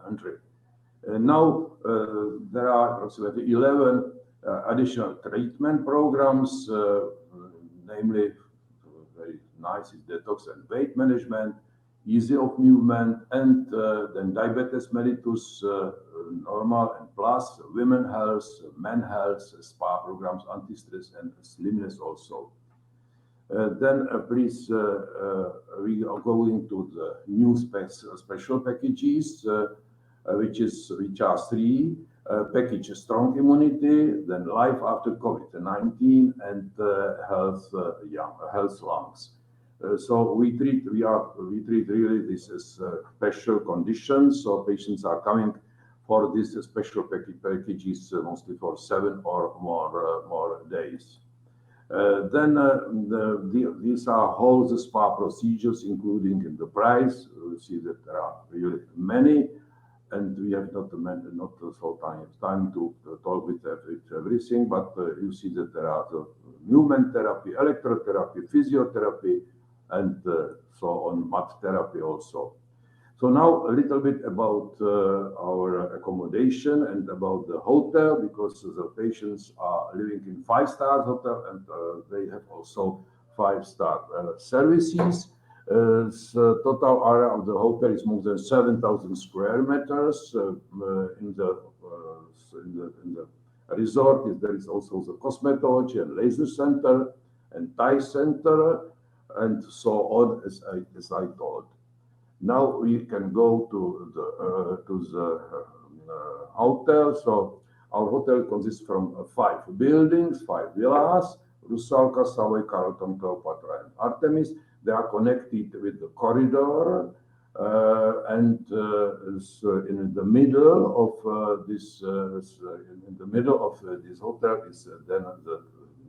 Speaker 6: entry. Now there are approximately 11 additional treatment programs, namely very nice is detox and weight management, easy of movement, and then diabetes mellitus, normal and plus, women health, men health, spa programs, anti-stress, and slimness also. Then please, we are going to the new special packages, which are 3. Package strong immunity, then life after COVID-19, and health lungs. So we treat really this as special conditions. So patients are coming for these special packages mostly for 7 or more days. Then these are whole spa procedures, including in the price. You see that there are really many, and we have not so time to talk with everything. But you see that there are the movement therapy, electrotherapy, physiotherapy, and so on, mat therapy also. So now a little bit about our accommodation and about the hotel, because the patients are living in 5-star hotel, and they have also 5-star services. The total area of the hotel is more than 7,000 square meters. In the resort, there is also the cosmetology and laser center and Thai center, and so on, as I told. Now we can go to the hotel. So our hotel consists from 5 buildings, 5 villas: Rusalka, Savoy, Carlton, Cleopatra, and Artemis. They are connected with the corridor, and in the middle of this hotel is then the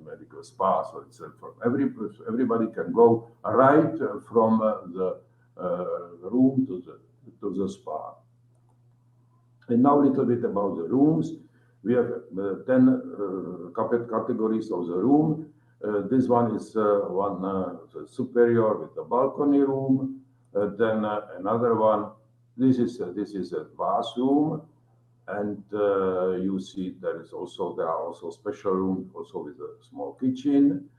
Speaker 6: medical spa. So it's everybody can go right from the room to the spa. And now a little bit about the rooms. We have 10 categories of the room. This one is one superior with a balcony room. Then another one. This is a bathroom, and you see there are also special rooms also with a small kitchen.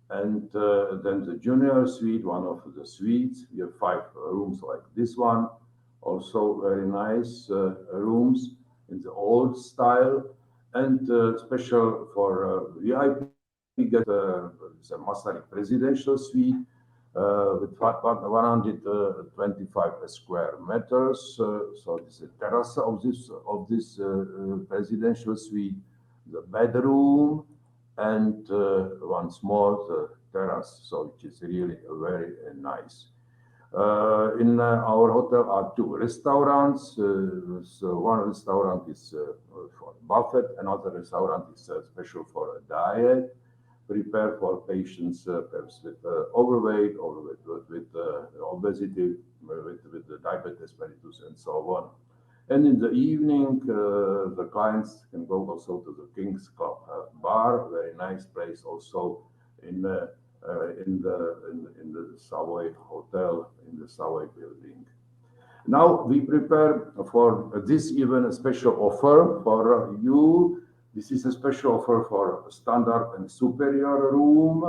Speaker 6: And then the junior suite, one of the suites. We have 5 rooms like this one, also very nice rooms in the old style. And special for VIP, we get a Masaryk presidential suite with 125 square meters. So this is a terrace of this presidential suite, the bedroom, and one small terrace, so which is really very nice. In our hotel are 2 restaurants. So one restaurant is for buffet, another restaurant is special for a diet, prepared for patients perhaps with overweight or with obesity, with the diabetes mellitus, and so on. And in the evening, the clients can go also to the King's Club bar, very nice place also in in the Savoy Hotel, in the Savoy building. Now we prepare for this even a special offer for you. This is a special offer for standard and superior room.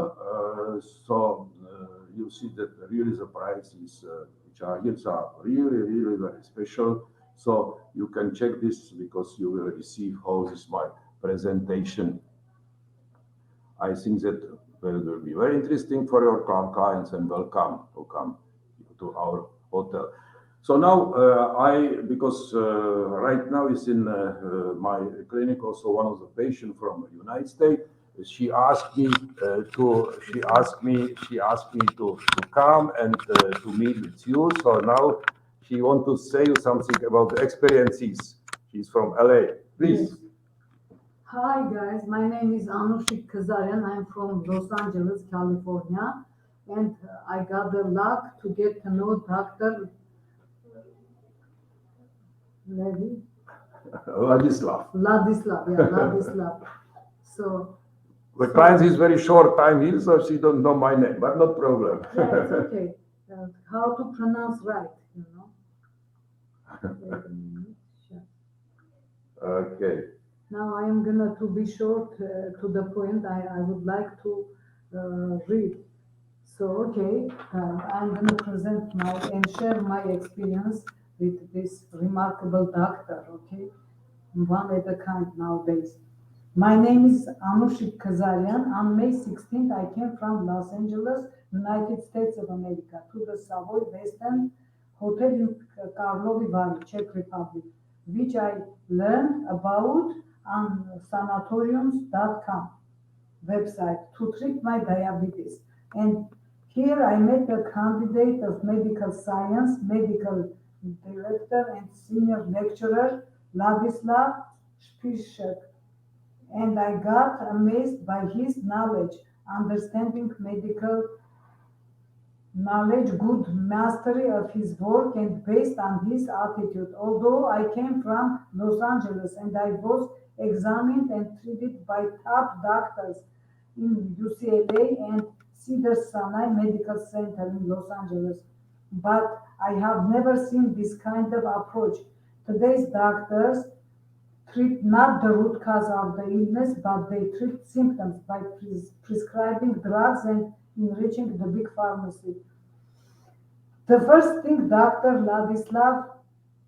Speaker 6: You see that really the prices which are here are really very special. So you can check this because you will receive how is my presentation. I think that will be very interesting for your clients and welcome to come to our hotel. So now because right now is in my clinic also one of the patients from the United States. She asked me to come and to meet with you. So now she wants to say you something about the experiences. She's from LA. Please.
Speaker 7: Hi guys, my name is Anushik Kazarian. I'm from Los Angeles, California, and I got the luck to get to know Dr.
Speaker 6: Ladislav.
Speaker 7: Ladislav. So
Speaker 6: the client is very short time here, so she don't know my name, but no problem.
Speaker 7: Yeah, it's okay. How to pronounce right, you know?
Speaker 6: Okay.
Speaker 7: Now I am gonna to be short to the point. I would like to read. So okay, I'm gonna present and share my experience with this remarkable doctor. Okay, one at a kind nowadays. My name is Anushik Kazarian. On May 16th, I came from Los Angeles, United States of America, to the Savoy Western Hotel in Karlovy Vary, Czech Republic, which I learned about on sanatoriums.com website to treat my diabetes. And here I met a candidate of medical science, medical director and senior lecturer, Ladislav Spisak. And I got amazed by his knowledge, understanding medical knowledge, good mastery of his work, and based on his attitude. Although I came from Los Angeles and I was examined and treated by top doctors in UCLA and Cedars-Sinai Medical Center in Los Angeles, but I have never seen this kind of approach. Today's doctors treat not the root cause of the illness, but they treat symptoms by prescribing drugs and enriching the big pharmacy. The first thing Dr. Ladislav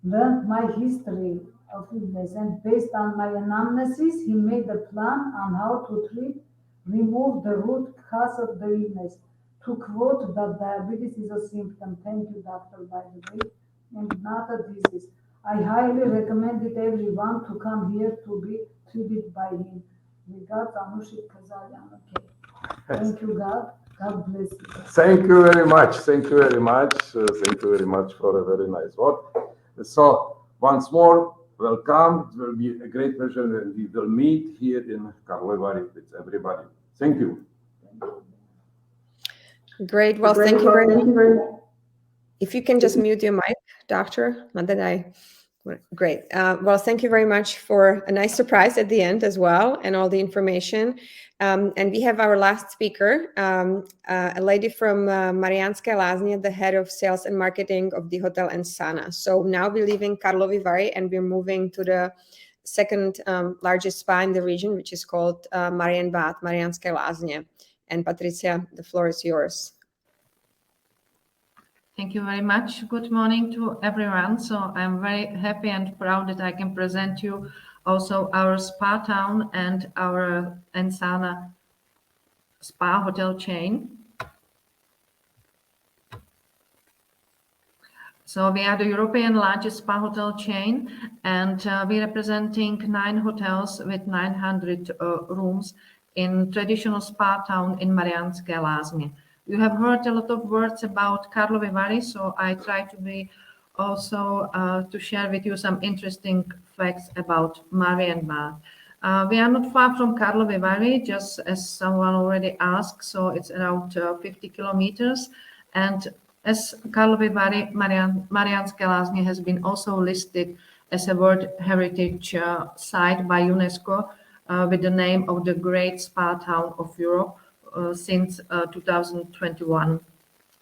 Speaker 7: learned my history of illness, and based on my anamnesis, he made a plan on how to remove the root cause of the illness. To quote, that diabetes is a symptom. Thank you, doctor, by the way, and not a disease. I highly recommend it everyone to come here to be treated by him. Regards, Anushik Kazarian. Okay. Thank you, God. God bless you.
Speaker 6: Thank you very much. Thank you very much. Thank you very much for a very nice word. So once more, welcome. It will be a great pleasure when we will meet here in Karlovy Vary with everybody. Thank you.
Speaker 1: Great. Well, thank you very much. If you can just mute your mic, doctor, not that I. Great. Well, thank you very much for a nice surprise at the end as well, and all the information. And we have our last speaker, a lady from Mariánske Lázně, the head of sales and marketing of the Hotel and Sauna. So now we're leaving Karlovy Vary and we're moving to the second largest spa in the region, which is called Marienbad, Mariánske Lázně. And Patricia, the floor is yours.
Speaker 8: Thank you very much. Good morning to everyone. So I'm very happy and proud that I can present you also our spa town and our sauna spa hotel chain. So we are the European largest spa hotel chain, and we're representing 9 hotels with 900 rooms in traditional spa town in Mariánske Lázně. You have heard a lot of words about Karlovy Vary, so I try to be also to share with you some interesting facts about Marienbad. We are not far from Karlovy Vary, just as someone already asked, so it's around 50 kilometers. And as Karlovy Vary, Mariánske Lázně has been also listed as a World Heritage Site by UNESCO with the name of the Great Spa Town of Europe since 2021.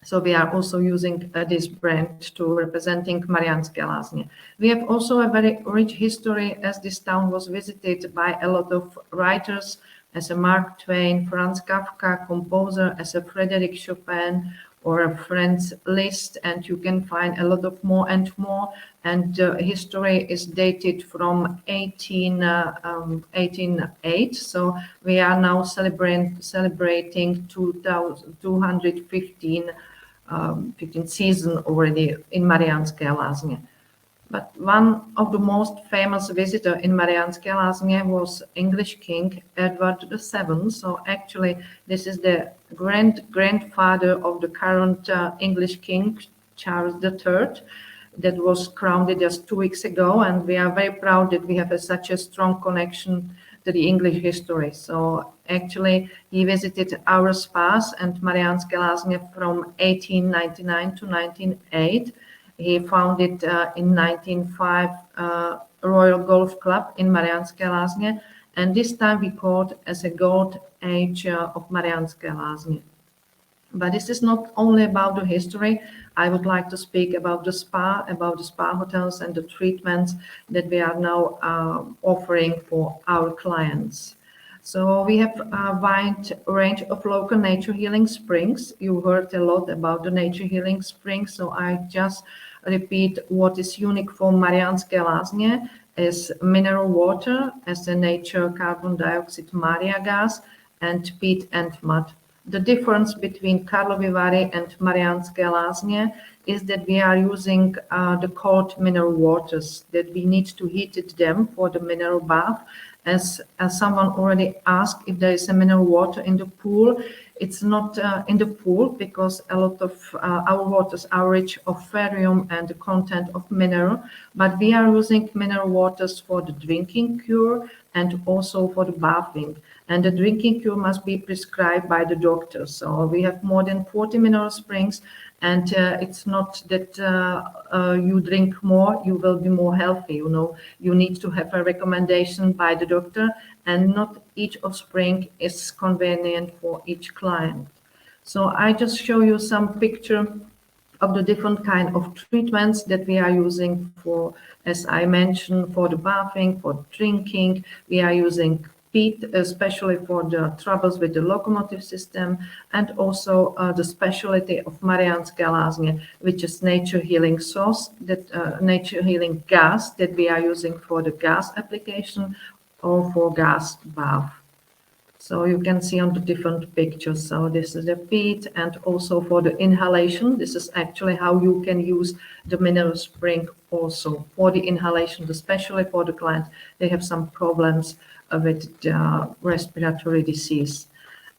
Speaker 8: So we are also using this brand to representing Mariánske Lázně. We have also a very rich history, as this town was visited by a lot of writers, as a Mark Twain, Franz Kafka, composer, as a Frédéric Chopin, or a Franz Liszt, and you can find a lot of more and more. And history is dated from 1808. So we are now celebrating 215 season already in Mariánske Lázně. But one of the most famous visitor in Mariánske Lázně was English King Edward VII. So actually, this is the grandfather of the current English King Charles III, that was crowned just 2 weeks ago, and we are very proud that we have such a strong connection to the English history. So actually, he visited our spas and Mariánske Lázně from 1899 to 1908. He founded in 1905 Royal Golf Club in Mariánske Lázně, and this time we called as a gold age of Mariánske Lázně. But this is not only about the history. I would like to speak about the spa hotels and the treatments that we are now offering for our clients. So we have a wide range of local nature healing springs. You heard a lot about the nature healing springs, so I just repeat what is unique for Mariánske Lázně is mineral water as a nature carbon dioxide Maria gas and peat and mud. The difference between Karlovy Vary and Mariánske Lázně is that we are using the cold mineral waters, that we need to heat them for the mineral bath. As someone already asked if there is a mineral water in the pool, it's not in the pool because a lot of our waters are rich of ferrium and the content of mineral, but we are using mineral waters for the drinking cure and also for the bathing. And the drinking cure must be prescribed by the doctor. So we have more than 40 mineral springs, and it's not that you drink more, you will be more healthy. You know, you need to have a recommendation by the doctor, and not each of spring is convenient for each client. So I just show you some picture of the different kind of treatments that we are using for, as I mentioned, for the bathing, for drinking. We are using peat, especially for the troubles with the locomotive system, and also the specialty of Mariánske Lázně, which is nature healing sauce, that nature healing gas that we are using for the gas application or for gas bath. So you can see on the different pictures. So this is the peat, and also for the inhalation. This is actually how you can use the mineral spring also for the inhalation, especially for the client. They have some problems with respiratory disease.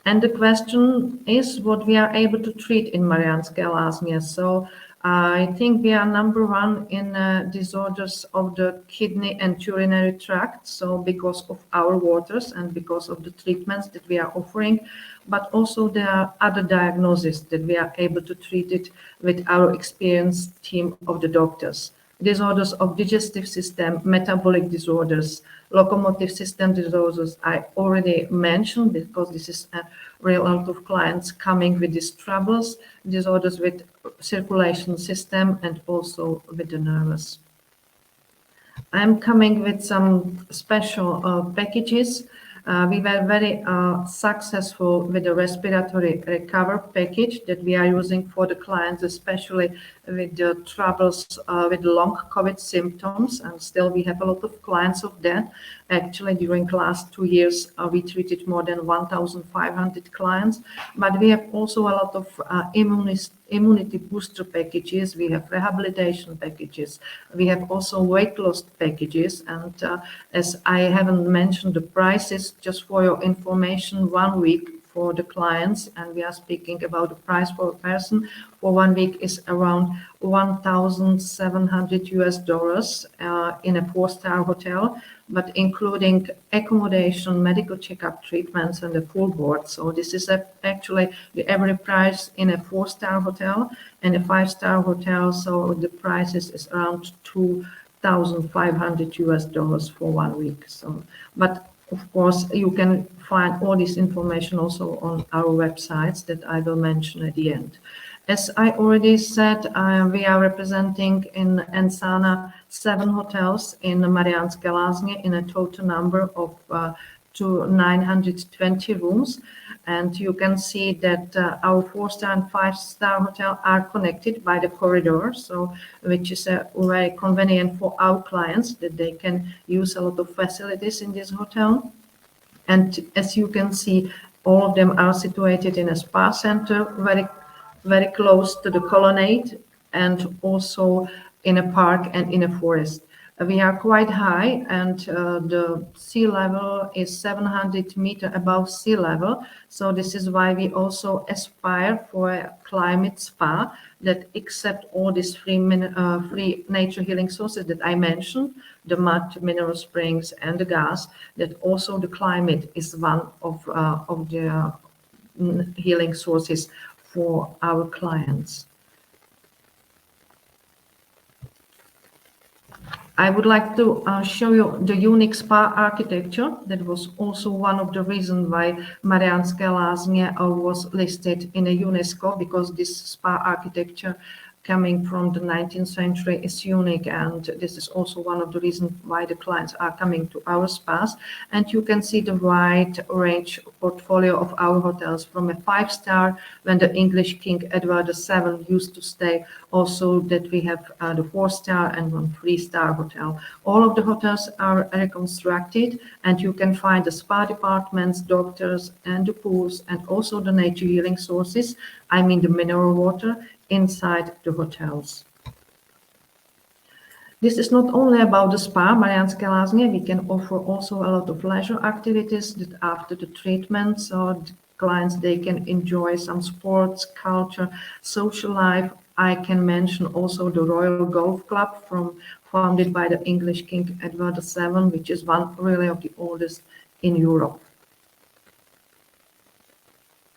Speaker 8: And the question is what we are able to treat in Mariánske Lázně. So I think we are #1 in disorders of the kidney and urinary tract. So because of our waters and because of the treatments that we are offering, but also there are other diagnoses that we are able to treat it with our experienced team of the doctors. Disorders of digestive system, metabolic disorders, locomotive system disorders I already mentioned, because this is a real lot of clients coming with these troubles, disorders with circulation system, and also with the nervous. I'm coming with some special packages. We were very successful with the respiratory recover package that we are using for the clients, especially with the troubles with long COVID symptoms. And still we have a lot of clients of that. Actually, during the last 2 years, we treated more than 1,500 clients. But we have also a lot of immunity booster packages. We have rehabilitation packages. We have also weight loss packages. And as I haven't mentioned the prices, just for your information, 1 week for the clients, and we are speaking about the price for a person for 1 week is around $1,700 in a 4-star hotel, but including accommodation, medical checkup, treatments, and the full board. So this is actually the average price in a 4-star hotel and a 5-star hotel. So the prices is around $2,500 for 1 week. So, but of course, you can find all this information also on our websites that I will mention at the end. As I already said, we are representing in Ensana 7 hotels in Mariánské Lázně in a total number of to 920 rooms. And you can see that our 4-star and 5-star hotel are connected by the corridor, so which is very convenient for our clients that they can use a lot of facilities in this hotel. And as you can see, all of them are situated in a spa center, very close to the colonnade, and also in a park and in a forest. We are quite high, and the sea level is 700 meters above sea level. So this is why we also aspire for a climate spa that accept all these free nature healing sources that I mentioned, the mud, mineral springs, and the gas. That also the climate is one of the healing sources for our clients. I would like to show you the unique spa architecture. That was also one of the reasons why Mariánské Lázně was listed in a UNESCO, because this spa architecture coming from the 19th century is unique, and this is also one of the reasons why the clients are coming to our spas. And you can see the wide range portfolio of our hotels, from a 5-star when the English King Edward VII used to stay, also that we have the 4-star and 1 3-star hotel. All of the hotels are reconstructed, and you can find the spa departments, doctors, and the pools, and also the nature healing sources, I mean the mineral water, inside the hotels. This is not only about the spa, Mariánské Lázně. We can offer also a lot of leisure activities that after the treatment, so the clients, they can enjoy some sports, culture, social life. I can mention also the Royal Golf Club founded by the English King Edward VII, which is one really of the oldest in Europe.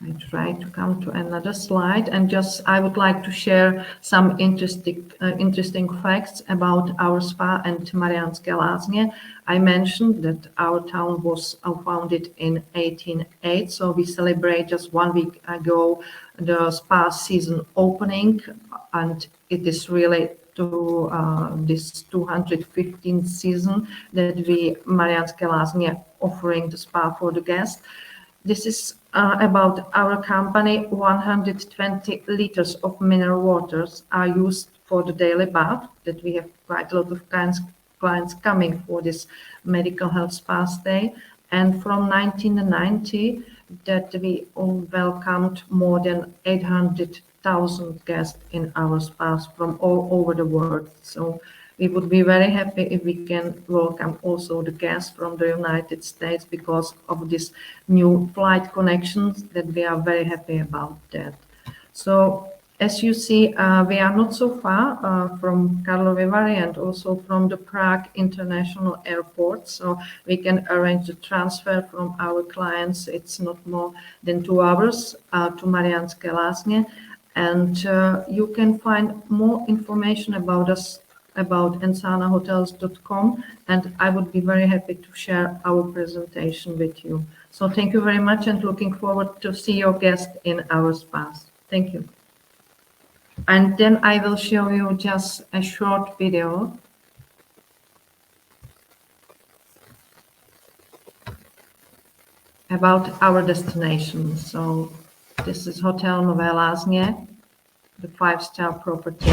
Speaker 8: I try to come to another slide, and just I would like to share some interesting facts about our spa and Mariánské Lázně. I mentioned that our town was founded in 1808, so we celebrate just 1 week ago the spa season opening, and it is really to this 215th season that we Mariánské Lázně offering the spa for the guests. This is about our company. 120 liters of mineral waters are used for the daily bath, that we have quite a lot of clients coming for this medical health spa stay. And from 1990, that we welcomed more than 800,000 guests in our spas from all over the world. So we would be very happy if we can welcome also the guests from the United States, because of this new flight connections, that we are very happy about that. So as you see, we are not so far from Karlovy Vary and also from the Prague International Airport. So we can arrange the transfer from our clients. It's not more than 2 hours to Mariánské Lázně. And you can find more information about us about ensanahotels.com, and I would be very happy to share our presentation with you. So thank you very much, and looking forward to see your guests in our spas. Thank you. And then I will show you just a short video about our destination. So this is Hotel Nové Lázně, the 5-star property.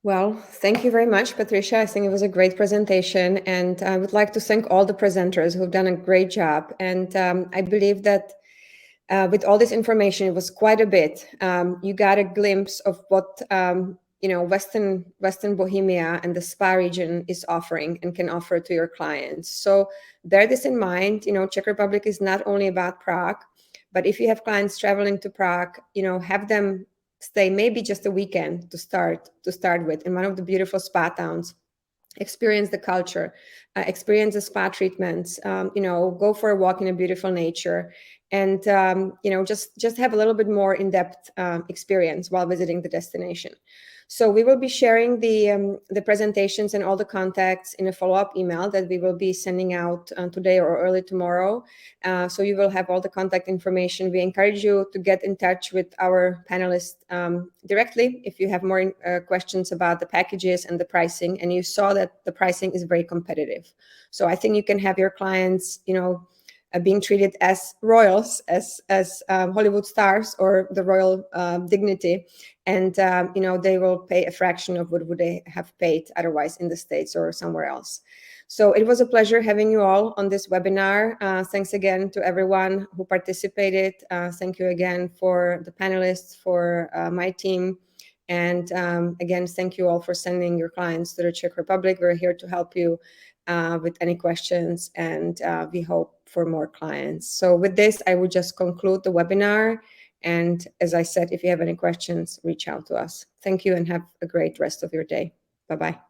Speaker 1: Well, thank you very much, Patricia. I think it was a great presentation, and I would like to thank all the presenters who've done a great job. And I believe that with all this information, it was quite a bit. You got a glimpse of what Western Bohemia and the spa region is offering and can offer to your clients. So bear this in mind. Czech Republic is not only about Prague, but if you have clients traveling to Prague, have them stay maybe just a weekend to start with in one of the beautiful spa towns. Experience the culture, experience the spa treatments, go for a walk in a beautiful nature, and just have a little bit more in-depth experience while visiting the destination. So we will be sharing the presentations and all the contacts in a follow-up email that we will be sending out today or early tomorrow. So you will have all the contact information. We encourage you to get in touch with our panelists directly if you have more questions about the packages and the pricing. And you saw that the pricing is very competitive. So I think you can have your clients, being treated as royals, as Hollywood stars, or the royal dignity, and they will pay a fraction of what would they have paid otherwise in the States or somewhere else. So it was a pleasure having you all on this webinar. Thanks again to everyone who participated. Thank you again for the panelists, for my team. And again, thank you all for sending your clients to the Czech Republic. We're here to help you with any questions, and we hope for more clients. So with this, I would just conclude the webinar. And as I said, if you have any questions, reach out to us. Thank you and have a great rest of your day. Bye-bye.